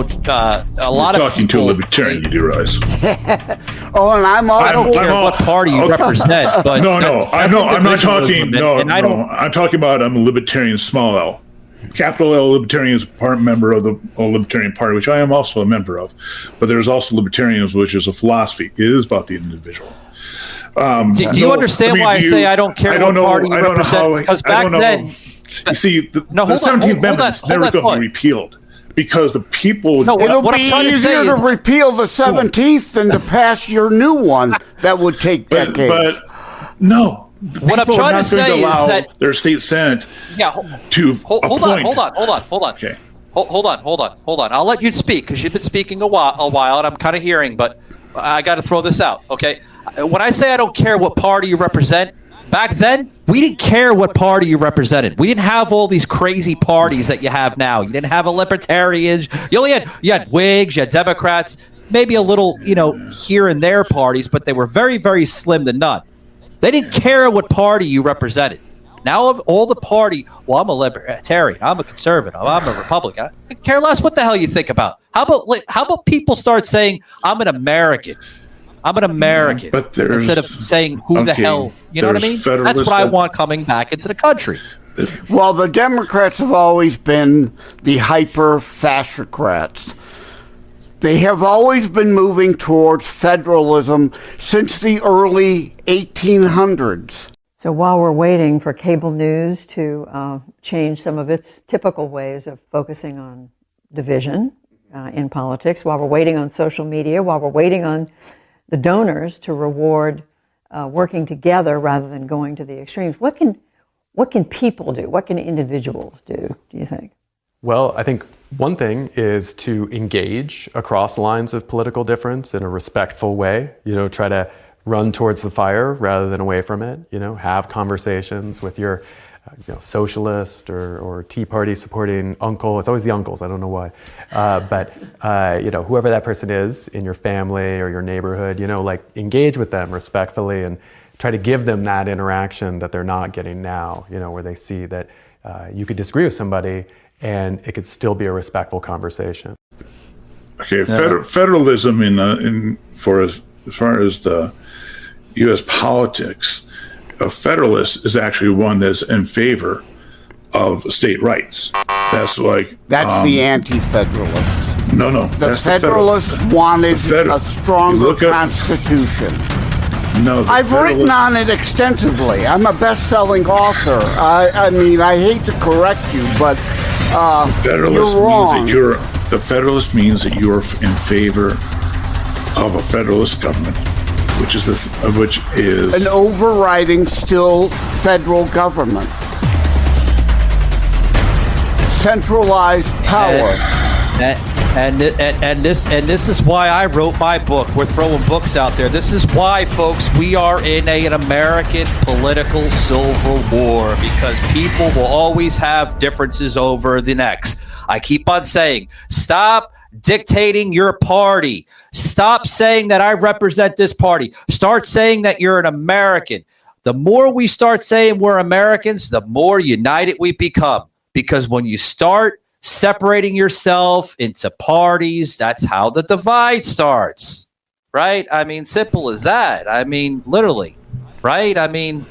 lot of talking people, to a libertarian, you do realize. Oh, and I don't care what party you represent, but I'm not talking. I'm talking about I'm a libertarian, small L. Capital L Libertarian is part member of the Libertarian Party, which I am also a member of. But there's also libertarianism, which is a philosophy. It is about the individual. Do you understand why I say I don't care what party you represent? Because back then, you see, the 17th Amendment never going to be repealed because the people. No, It'll what be I'm trying to easier say to is- repeal the 17th than to pass your new one that would take decades. But no. What I'm People are trying to not going say is allow that their state senate yeah. to Hold on. appoint. Okay. Okay. Hold on. I'll let you speak because you've been speaking a while, and I'm kind of hearing, but I got to throw this out. Okay. When I say I don't care what party you represent, back then we didn't care what party you represented. We didn't have all these crazy parties that you have now. You didn't have a libertarians. You had Whigs, you had Democrats, maybe a little, here and there parties, but they were very, very slim to none. They didn't care what party you represented. Now of all the party, well, I'm a libertarian, I'm a conservative, I'm a Republican. I care less what the hell you think about. How about people start saying I'm an American? I'm an American, but instead of saying who the hell, you know what I mean? That's what I want coming back into the country. Well, the Democrats have always been the hyper-fascocrats. They have always been moving towards federalism since the early 1800s. So while we're waiting for cable news to change some of its typical ways of focusing on division in politics, while we're waiting on social media, while we're waiting on the donors to reward working together rather than going to the extremes, what can people do? What can individuals do you think? Well, I think one thing is to engage across lines of political difference in a respectful way, try to run towards the fire rather than away from it, have conversations with your socialist or Tea Party supporting uncle. It's always the uncles, I don't know why. But whoever that person is in your family or your neighborhood, engage with them respectfully and try to give them that interaction that they're not getting now, where they see that you could disagree with somebody and it could still be a respectful conversation. Okay, federalism as far as the U.S. politics, a federalist is actually one that's in favor of state rights. That's the anti-federalists. No. The Federalists wanted a stronger constitution. No, I've written on it extensively. I'm a best-selling author. I hate to correct you, but you're wrong. The Federalist means that you're in favor of a federalist government, which is an overriding still federal government, centralized power. And this is why I wrote my book. We're throwing books out there. This is why, folks, we are in an American political civil war, because people will always have differences over the next. I keep on saying, stop dictating your party. Stop saying that I represent this party. Start saying that you're an American. The more we start saying we're Americans, the more united we become. Because when you start separating yourself into parties, that's how the divide starts, right? I mean, simple as that. I mean, literally, right? I mean,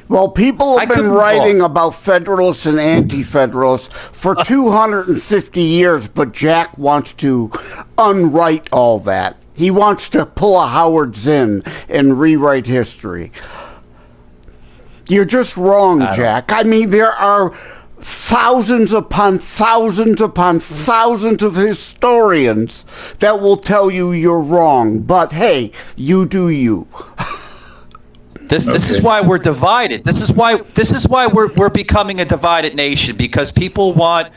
well, people have been writing about Federalists and Anti-Federalists for 250 years, but Jack wants to unwrite all that. He wants to pull a Howard Zinn and rewrite history. You're just wrong, Jack. I mean, there are thousands upon thousands upon thousands of historians that will tell you you're wrong. But hey, you do you. This is why we're divided. This is why we're becoming a divided nation, because people want,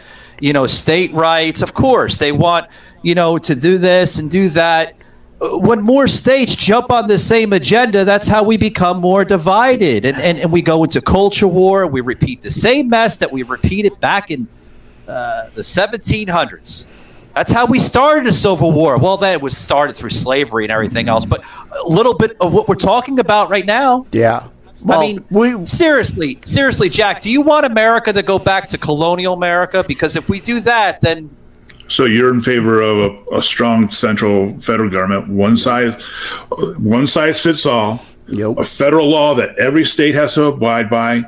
state rights. Of course, they want, to do this and do that. When more states jump on the same agenda, that's how we become more divided. And we go into culture war. We repeat the same mess that we repeated back in the 1700s. That's how we started a civil war. Well, that was started through slavery and everything else. But a little bit of what we're talking about right now. Yeah. Well, I mean, seriously, Jack, do you want America to go back to colonial America? Because if we do that, then... So you're in favor of a strong central federal government, one size fits all, a federal law that every state has to abide by.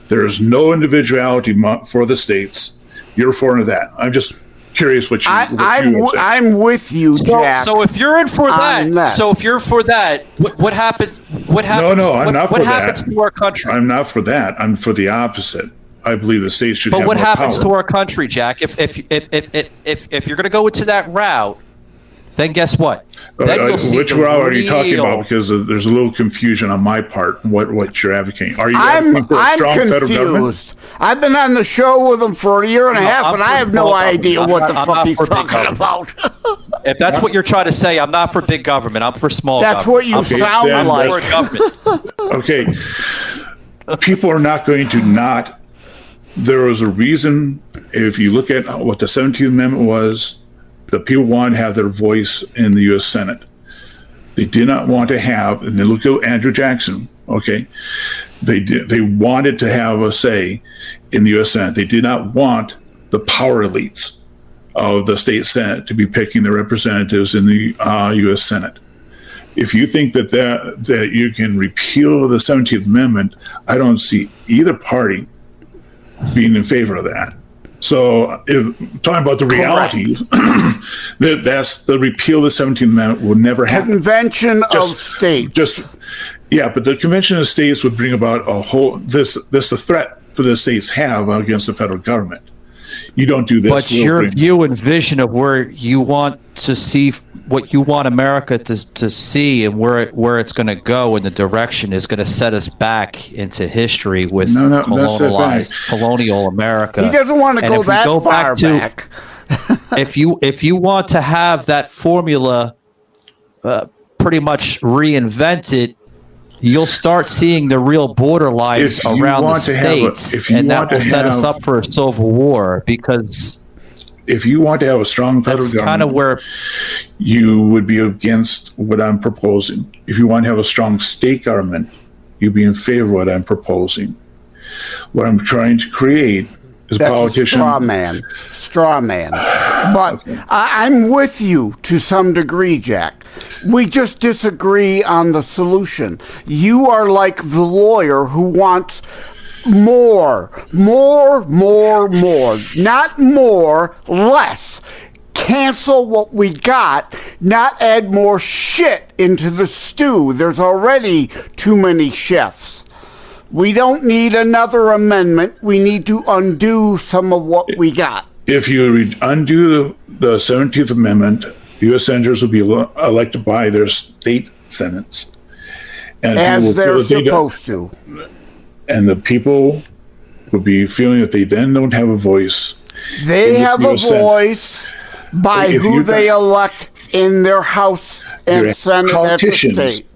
There's no individuality for the states. You're for that. I'm just curious what you I'm with you, Jack. So if you're in for that, what happened? What happens? No, I'm not for that. What happens to our country? I'm not for that. I'm for the opposite. I believe the states should But have what more happens power. to our country, Jack? If you're going to go into that route, then guess what? Then you'll see Which the route are you talking real- about? Because there's a little confusion on my part. What you're advocating? Are you I'm advocating for a strong federal government? confused. I've been on the show with him for a year and a half, I'm and I for have no small idea government. what I'm the not- fuck I'm he's not for big talking government. about. If that's what you're trying to say, I'm not for big government. I'm for small That's government. what you I'm for sound then like. for government. Okay. People are not going to not. There was a reason. If you look at what the 17th Amendment was, the people wanted to have their voice in the U.S. Senate. They did not want to have, and then look at Andrew Jackson. Okay, they wanted to have a say in the U.S. Senate. They did not want the power elites of the state Senate to be picking their representatives in the U.S. Senate. If you think that you can repeal the 17th Amendment, I don't see either party being in favor of that. So, if talking about the realities, that's the repeal of the 17th Amendment will never happen. Convention of States. But the Convention of States would bring about a whole the threat for the states have against the federal government. You don't do this. But your view and vision of where you want to see what you want America to see and where it's going to go in the direction is going to set us back into history with colonial America. He doesn't want to And go if we that go far back. if you want to have that formula pretty much reinvented, you'll start seeing the real borderlines around the states, and that will set us up for a civil war. Because if you want to have a strong federal that's government, kind of where you would be against what I'm proposing. If you want to have a strong state government, you'd be in favor of what I'm proposing. What I'm trying to create is That's politician. a straw man. But I'm with you to some degree, Jack. We just disagree on the solution. You are like the lawyer who wants more. Not more, less. Cancel what we got, not add more shit into the stew. There's already too many chefs. We don't need another amendment. We need to undo some of what we got. If you undo the 17th Amendment, U.S. senators will be elected by their state senates. And as they're supposed to. And the people will be feeling that they then don't have a voice. They have a voice by who they elect in their House and Senate at the state.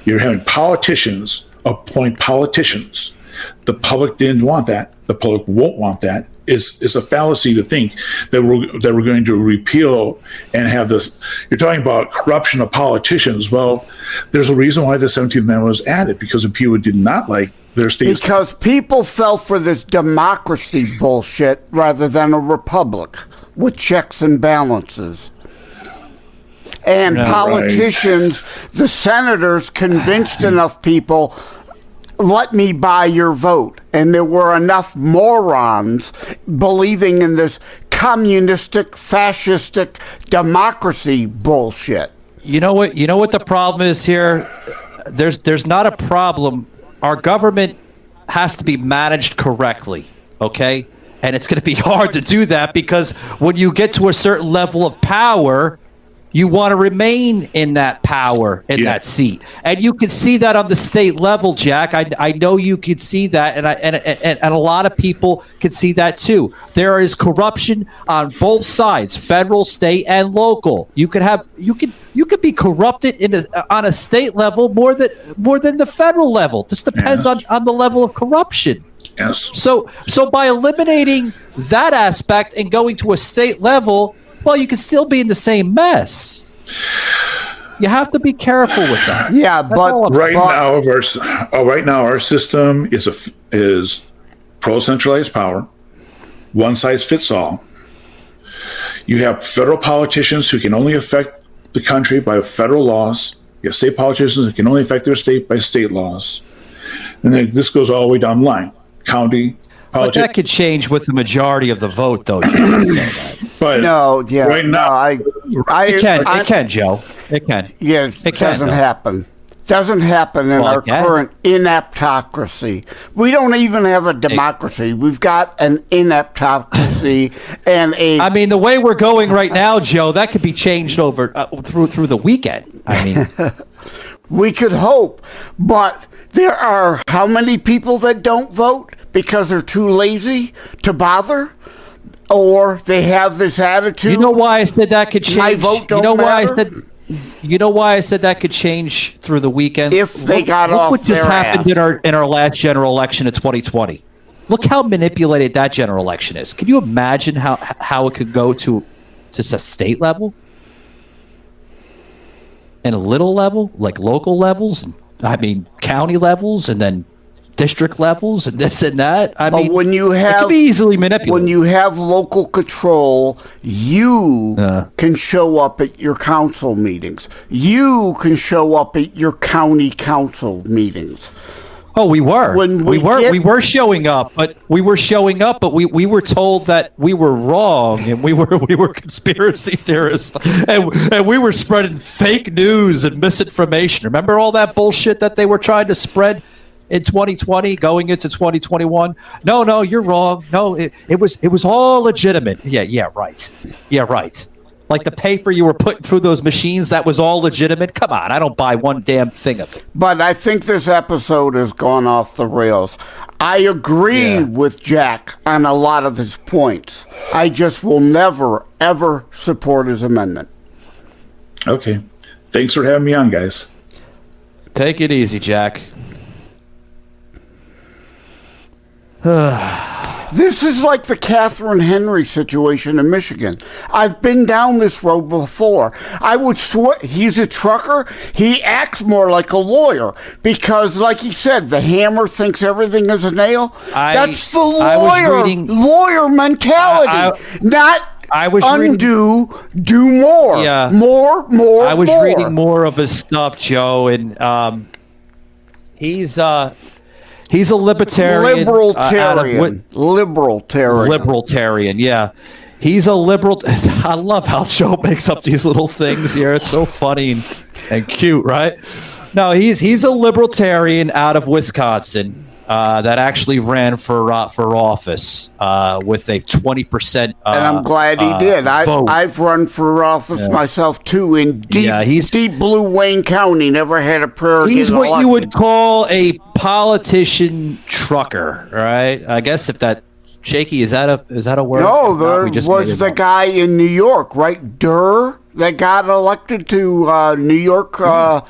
You're having politicians appoint politicians. The public didn't want that. The public won't want that. It's a fallacy to think that we're going to repeal and have this. You're talking about corruption of politicians. Well, there's a reason why the 17th Amendment was added, because the people did not like their states. Because people fell for this democracy bullshit rather than a republic with checks and balances. And politicians, the senators convinced enough people, let me buy your vote. And there were enough morons believing in this communistic, fascistic democracy bullshit. You know what the problem is here? There's not a problem. Our government has to be managed correctly, okay? And it's going to be hard to do that because when you get to a certain level of power, you want to remain in that power, in that seat. And you can see that on the state level, Jack. I know you can see that, and a lot of people can see that too. There is corruption on both sides, federal, state, and local. You could be corrupted on a state level more than the federal level. This depends on the level of corruption. Yes. So by eliminating that aspect and going to a state level, well, you can still be in the same mess. You have to be careful with that. Yeah, but right now our system is pro-centralized power, one size fits all. You have federal politicians who can only affect the country by federal laws. You have state politicians who can only affect their state by state laws. And then this goes all the way down the line. County But that could change with the majority of the vote, though. But right now, it can, Joe. It can. Yes, it doesn't happen. doesn't happen in our current ineptocracy. We don't even have a democracy. We've got an ineptocracy and a... I mean, the way we're going right now, Joe, that could be changed over through the weekend. I mean... We could hope, but there are how many people that don't vote because they're too lazy to bother? Or they have this attitude. You know why I said that could change? My vote don't matter? You know why I said that could change through the weekend? If they got look off what just their happened ass. in our last general election in 2020. Look how manipulated that general election is. Can you imagine how it could go to just a state level? And a little level, like local levels, I mean county levels, and then district levels, and this and that. I mean, when you have, it can be easily manipulated. When you have local control, you can show up at your council meetings. You can show up at your county council meetings. Oh, we were. We were showing up, but we were we were told that we were wrong, and we were conspiracy theorists, and we were spreading fake news and misinformation. Remember all that bullshit that they were trying to spread in 2020, going into 2021? No, you're wrong. No, it was all legitimate. Yeah, right. Like the paper you were putting through those machines, that was all legitimate. Come on, I don't buy one damn thing of it. But I think this episode has gone off the rails. I agree with Jack on a lot of his points. I just will never, ever support his amendment. Okay. Thanks for having me on, guys. Take it easy, Jack. This is like the Catherine Henry situation in Michigan. I've been down this road before. I would swear he's a trucker. He acts more like a lawyer because, like he said, the hammer thinks everything is a nail. That's the lawyer mentality. Do more. Yeah. More. I was reading more of his stuff, Joe, and he's a libertarian. Libertarian, yeah. He's a liberal. I love how Joe makes up these little things here. It's so funny and cute, right? No, he's a libertarian out of Wisconsin that actually ran for office with a 20%. And I'm glad he did. I've run for office myself too in deep blue Wayne County. Never had a prayer. He's what you would call a politician trucker, right? I guess if that shaky is that a word? No, there was the guy in New York, right? Durr, that got elected to New York. The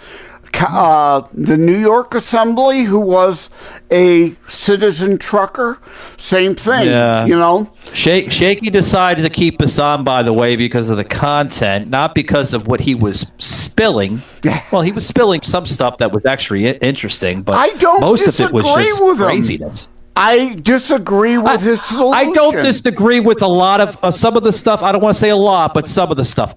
New York Assembly, who was a citizen trucker, same thing, you know. Shaky decided to keep us on, by the way, because of the content, not because of what he was spilling. Well, he was spilling some stuff that was actually interesting, but most of it was just craziness. I disagree with his solution. I don't disagree with a lot of some of the stuff. I don't want to say a lot, but some of the stuff.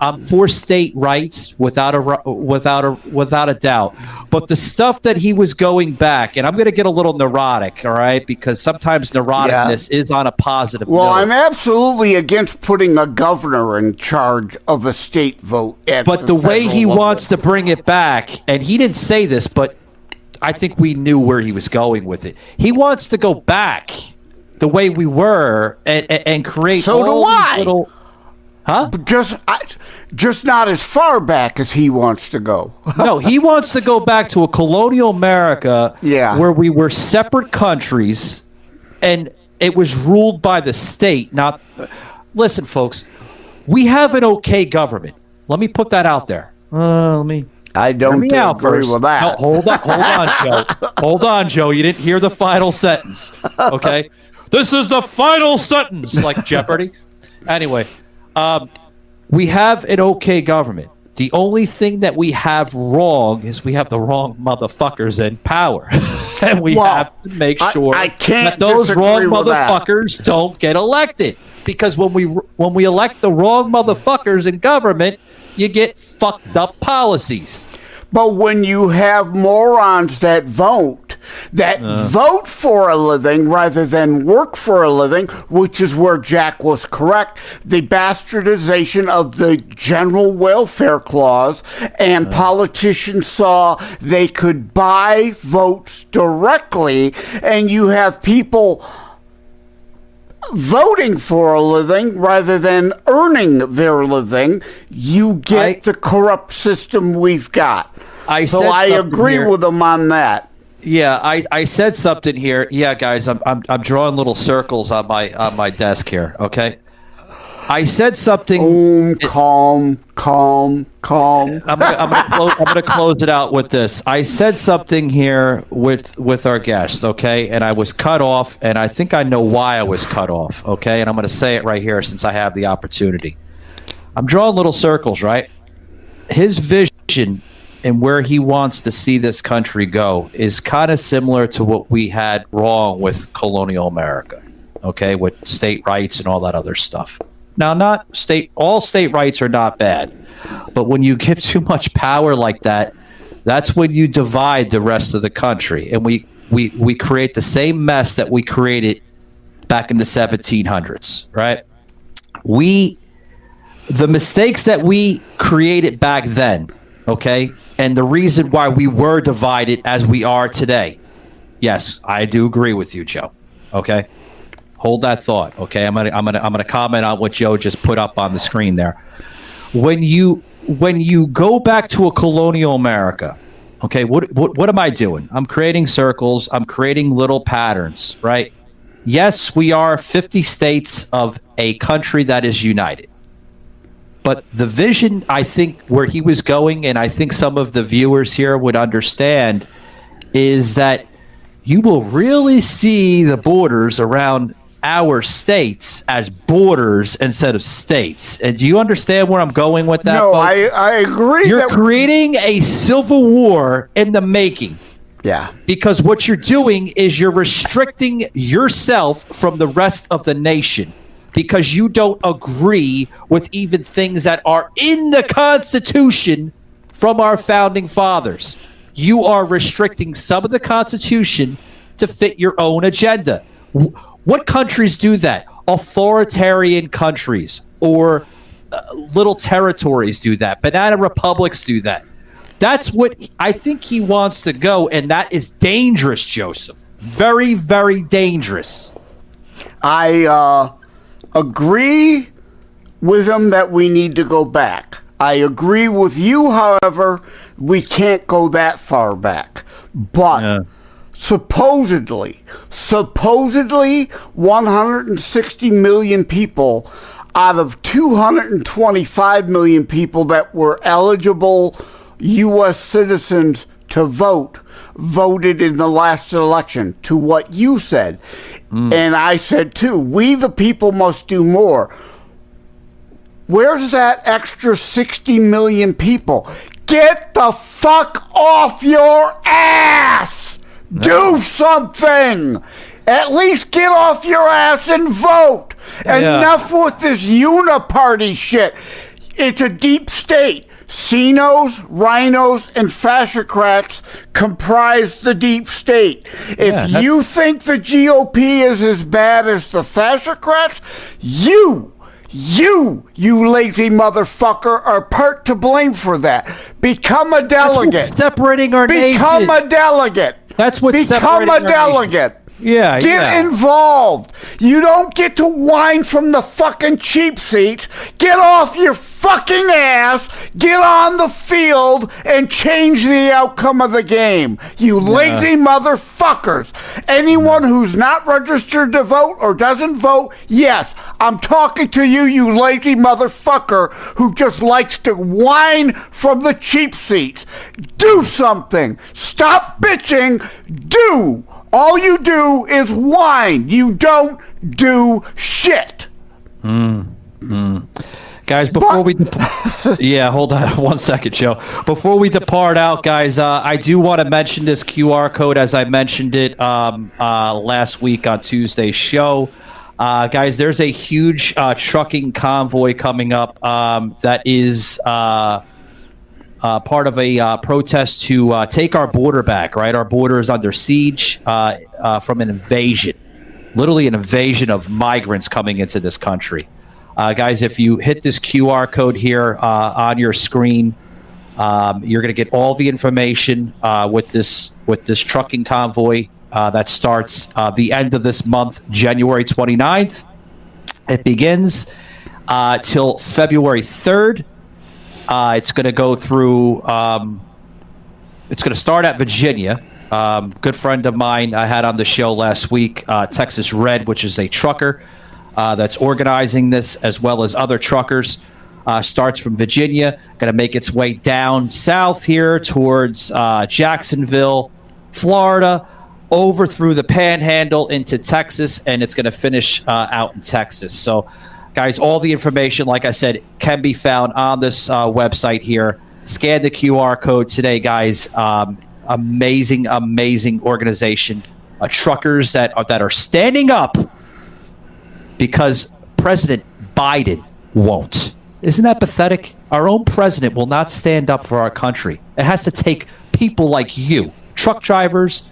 I'm for state rights without a doubt. But the stuff that he was going back, and I'm going to get a little neurotic, all right, because sometimes neuroticness is on a positive note. I'm absolutely against putting a governor in charge of a state vote. But the way he wants to bring it back, and he didn't say this, but I think we knew where he was going with it. He wants to go back the way we were and create all these little... Huh? Just not as far back as he wants to go. No, he wants to go back to a colonial America where we were separate countries and it was ruled by the state. Now, listen, folks, we have an okay government. Let me put that out there. I don't agree with that. No, hold on, Joe. Hold on, Joe. You didn't hear the final sentence. Okay? This is the final sentence, like Jeopardy. Anyway. We have an okay government. The only thing that we have wrong is we have the wrong motherfuckers in power. And we have to make sure that those wrong motherfuckers don't get elected. Because when we elect the wrong motherfuckers in government, you get fucked up policies. But when you have morons that vote for a living rather than work for a living, which is where Jack was correct, the bastardization of the general welfare clause, and politicians saw they could buy votes directly, and you have people voting for a living rather than earning their living, you get the corrupt system we've got. I agree with them on that. Yeah, I said something here. Yeah, guys, I'm drawing little circles on my desk here. Okay, I said something. Calm. I'm gonna close it out with this. I said something here with our guest, okay, and I was cut off, and I think I know why I was cut off, okay, and I'm gonna say it right here since I have the opportunity. I'm drawing little circles, right? His vision and where he wants to see this country go is kind of similar to what we had wrong with colonial America, okay, with state rights and all that other stuff. Now, all state rights are not bad, but when you give too much power like that, that's when you divide the rest of the country, and we create the same mess that we created back in the 1700s, right? The mistakes that we created back then, okay, and the reason why we were divided as we are today. Yes, I do agree with you, Joe. Okay. Hold that thought, okay? I'm gonna comment on what Joe just put up on the screen there. When you go back to a colonial America, okay, what am I doing? I'm creating circles. I'm creating little patterns, right? Yes, we are 50 states of a country that is united. But the vision, I think, where he was going, and I think some of the viewers here would understand, is that you will really see the borders around our states as borders instead of states. And do you understand where I'm going with that? No, folks? I agree. You're creating a civil war in the making. Yeah. Because what you're doing is you're restricting yourself from the rest of the nation because you don't agree with even things that are in the Constitution from our founding fathers. You are restricting some of the Constitution to fit your own agenda. What countries do that? Authoritarian countries or little territories do that. Banana republics do that. That's what I think he wants to go, and that is dangerous, Joseph. Very, very dangerous. I agree with him that we need to go back. I agree with you, however, we can't go that far back. But supposedly 160 million people out of 225 million people that were eligible U.S. citizens to voted in the last election, to what you said. And I said, too, we the people must do more. Where's that extra 60 million people? Get the fuck off your ass! Do something! At least get off your ass and vote! Enough with this uniparty shit. It's a deep state. Xenos, rhinos, and fascocrats comprise the deep state. If you think the GOP is as bad as the fascocrats, you lazy motherfucker are part to blame for that. Become a delegate. That's what's separating our nation. Become a delegate. That's what's Become a delegate. Yeah, Get involved. You don't get to whine from the fucking cheap seats. Get off your fucking ass, get on the field, and change the outcome of the game. You lazy motherfuckers. Anyone who's not registered to vote or doesn't vote, yes, I'm talking to you, you lazy motherfucker who just likes to whine from the cheap seats. Do something. Stop bitching. Do. All you do is whine. You don't do shit. Guys, before we hold on 1 second, Joe. Before we depart out, guys, I do want to mention this QR code as I mentioned it last week on Tuesday's show. Guys, there's a huge trucking convoy coming up that is part of a protest to take our border back, right? Our border is under siege from an invasion, literally an invasion of migrants coming into this country. Guys, if you hit this QR code here on your screen, you're going to get all the information with this trucking convoy that starts the end of this month, January 29th. It begins till February 3rd. It's going to go through, it's going to start at Virginia. Good friend of mine I had on the show last week, Texas Red, which is a trucker that's organizing this, as well as other truckers. Starts from Virginia, going to make its way down south here towards Jacksonville, Florida, over through the Panhandle into Texas, and it's going to finish out in Texas. So, guys, all the information, like I said, can be found on this website here. Scan the QR code today, guys. Amazing organization. Truckers that are standing up because President Biden won't. Isn't that pathetic? Our own president will not stand up for our country. It has to take people like you, truck drivers,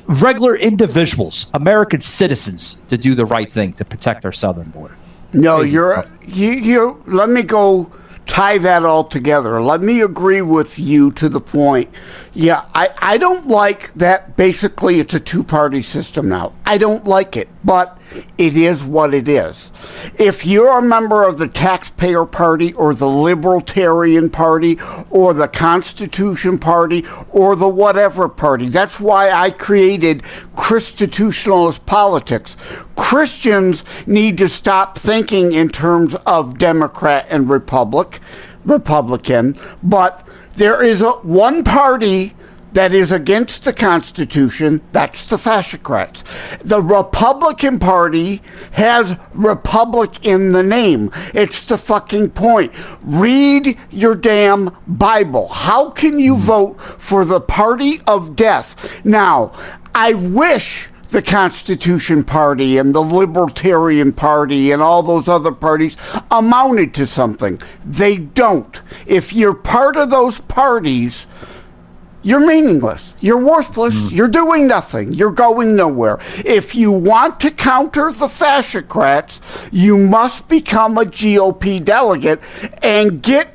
regular individuals, American citizens, to do the right thing to protect our southern border. No, you let me go tie that all together. Let me agree with you to the point. Yeah, I don't like that basically it's a two-party system now. I don't like it, but it is what it is. If you're a member of the Taxpayer Party or the Libertarian Party or the Constitution Party or the whatever party, that's why I created Christitutionalist politics. Christians need to stop thinking in terms of Democrat and Republican, but there is one party that is against the Constitution. That's the fascocrats. The Republican Party has Republic in the name. It's the fucking point. Read your damn Bible. How can you vote for the party of death? Now, I wish the Constitution Party and the Libertarian Party and all those other parties amounted to something. They don't. If you're part of those parties, you're meaningless. You're worthless. You're doing nothing. You're going nowhere. If you want to counter the fascocrats, you must become a GOP delegate and get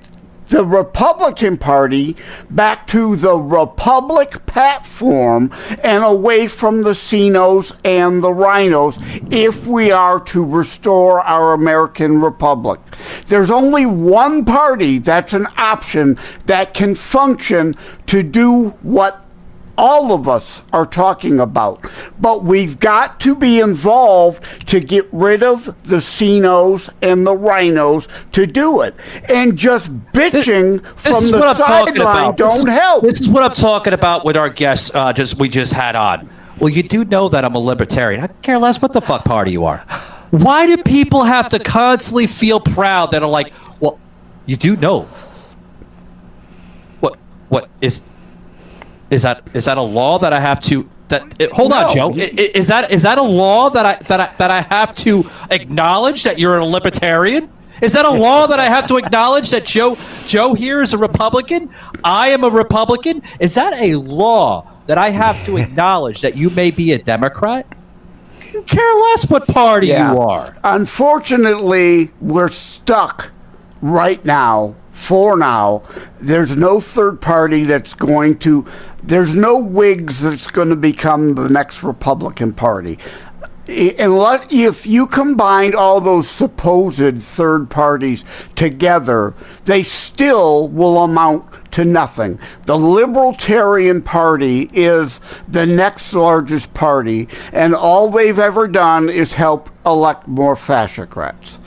the Republican Party back to the Republic platform and away from the CINOs and the rhinos if we are to restore our American Republic. There's only one party that's an option that can function to do what all of us are talking about. But we've got to be involved to get rid of the CINOs and the rhinos to do it. And just bitching from the sideline don't help. This is what I'm talking about with our guests we just had on. Well, you do know that I'm a libertarian. I care less what the fuck party you are. Why do people have to constantly feel proud that are like, well, you do know. What is that a law that I have to? Hold on, Joe. Is that a law that I have to acknowledge that you're a libertarian? Is that a law that I have to acknowledge that Joe here is a Republican? I am a Republican. Is that a law that I have to acknowledge that you may be a Democrat? I can care less what party you are. Unfortunately, we're stuck right now. For now, there's no third party there's no Whigs that's going to become the next Republican Party. Unless if you combine all those supposed third parties together, they still will amount to nothing. The Libertarian Party is the next largest party, and all they've ever done is help elect more fascocrats.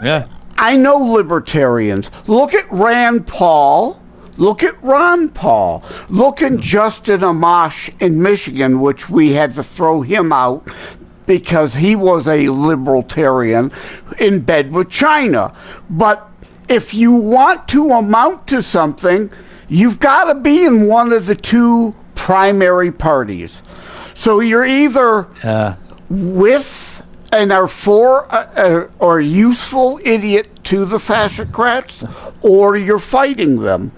Yeah. I know libertarians. Look at Rand Paul. Look at Ron Paul. Look at Justin Amash in Michigan, which we had to throw him out because he was a libertarian in bed with China. But if you want to amount to something, you've got to be in one of the two primary parties. So you're either with and are for or useful idiot to the fascocrats or you're fighting them.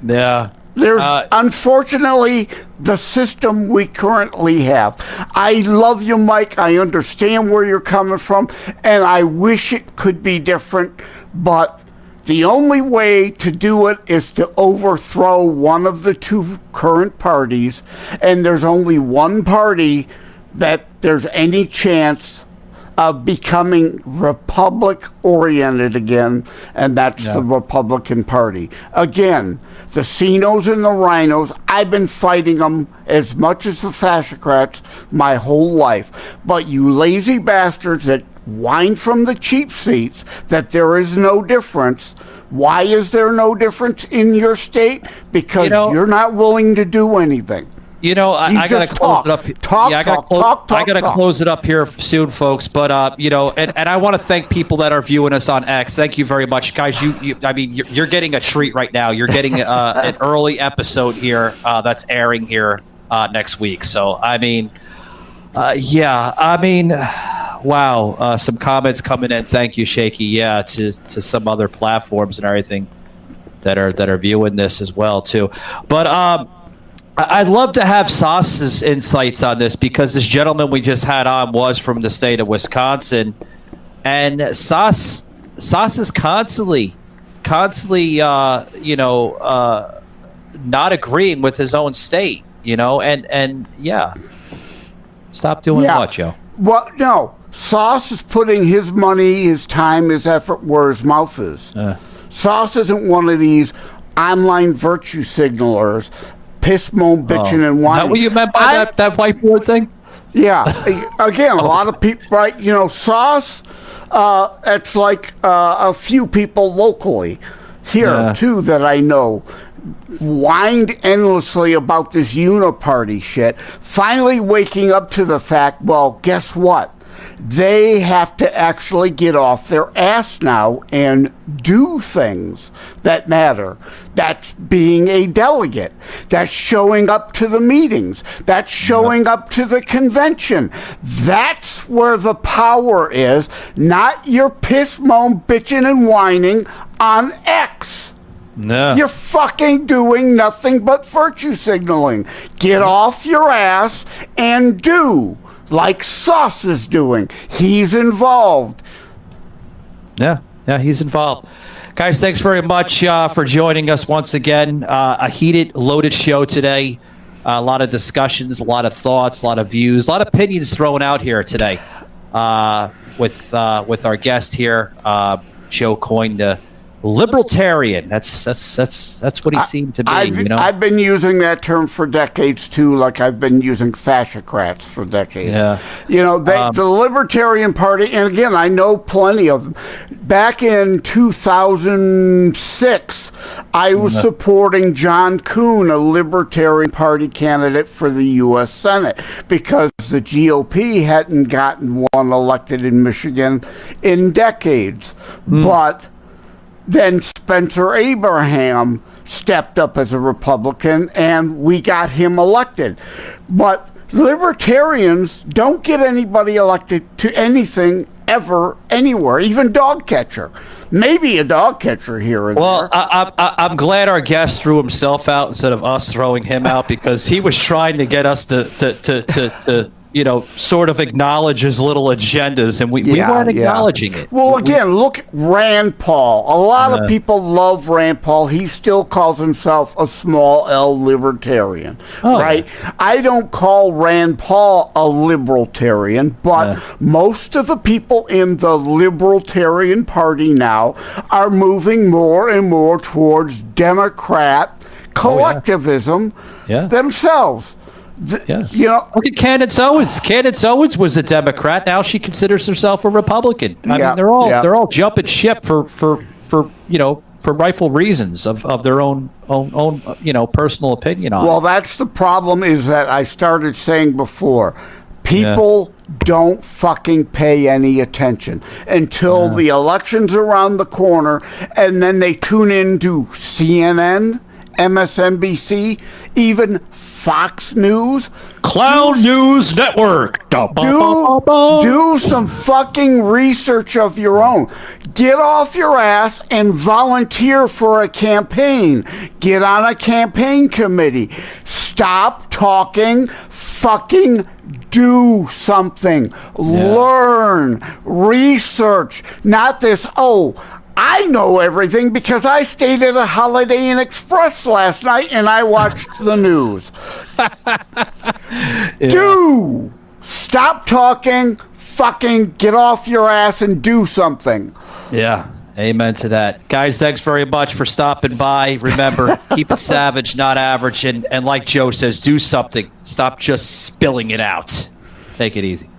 Yeah. There's unfortunately the system we currently have. I love you, Mike. I understand where you're coming from, and I wish it could be different, but the only way to do it is to overthrow one of the two current parties, and there's only one party that there's any chance of becoming Republic-oriented again, and that's the Republican Party. Again, the Sinos and the Rhinos, I've been fighting them as much as the fascocrats my whole life. But you lazy bastards that whine from the cheap seats that there is no difference. Why is there no difference in your state? Because you're not willing to do anything. I gotta close it up. I gotta close it up here soon, folks. But and I want to thank people that are viewing us on X. Thank you very much, guys. You're getting a treat right now. You're getting an early episode here that's airing here next week. So wow. Some comments coming in. Thank you, Shaky. Yeah, to some other platforms and everything that are viewing this as well too. But I'd love to have Sauce's insights on this, because this gentleman we just had on was from the state of Wisconsin, and Sauce is constantly, not agreeing with his own state, Stop doing what, Joe? Well, no. Sauce is putting his money, his time, his effort where his mouth is. Sauce isn't one of these online virtue signalers, piss, moan, bitching, and whining. Is that what you meant by that whiteboard thing? Yeah. Again, a lot of people, right? Sauce, it's like a few people locally here, too, that I know, whined endlessly about this uniparty shit, finally waking up to the fact, well, guess what? They have to actually get off their ass now and do things that matter. That's being a delegate. That's showing up to the meetings. That's showing up to the convention. That's where the power is, not your piss, moan, bitching, and whining on X. No. You're fucking doing nothing but virtue signaling. Get off your ass and do. Like Sauce is doing. He's involved. Yeah, he's involved. Guys, thanks very much for joining us once again. A heated, loaded show today. A lot of discussions, a lot of thoughts, a lot of views, a lot of opinions thrown out here today with our guest here. Joe coined the libertarian. That's what he seemed to be. I've been using that term for decades too, like I've been using fascocrats for decades. Yeah. The Libertarian Party, and again, I know plenty of them. Back in 2006, I was supporting John Kuhn, a Libertarian Party candidate for the U.S. Senate, because the GOP hadn't gotten one elected in Michigan in decades. But then Spencer Abraham stepped up as a Republican, and we got him elected. But libertarians don't get anybody elected to anything ever, anywhere, even dog catcher. Maybe a dog catcher here and there. I'm glad our guest threw himself out instead of us throwing him out, because he was trying to get us to sort of acknowledge his little agendas, and we weren't acknowledging it. Well, again, look at Rand Paul. A lot of people love Rand Paul. He still calls himself a small L libertarian, right? Yeah. I don't call Rand Paul a libertarian, but most of the people in the Libertarian Party now are moving more and more towards Democrat collectivism themselves. Look at Candace Owens. Candace Owens was a Democrat. Now she considers herself a Republican. I mean, they're all jumping ship for rightful reasons of their own personal opinion on it. Well, that's the problem, is that I started saying before. People don't fucking pay any attention until the election's around the corner, and then they tune into CNN MSNBC, even Fox News. Clown News Network. Do some fucking research of your own. Get off your ass and volunteer for a campaign. Get on a campaign committee. Stop talking. Fucking do something. Learn. Research. Not this, I know everything because I stayed at a Holiday Inn Express last night and I watched the news. Do! Stop talking, fucking get off your ass and do something. Yeah, amen to that. Guys, thanks very much for stopping by. Remember, keep it savage, not average. And like Joe says, do something. Stop just spilling it out. Take it easy.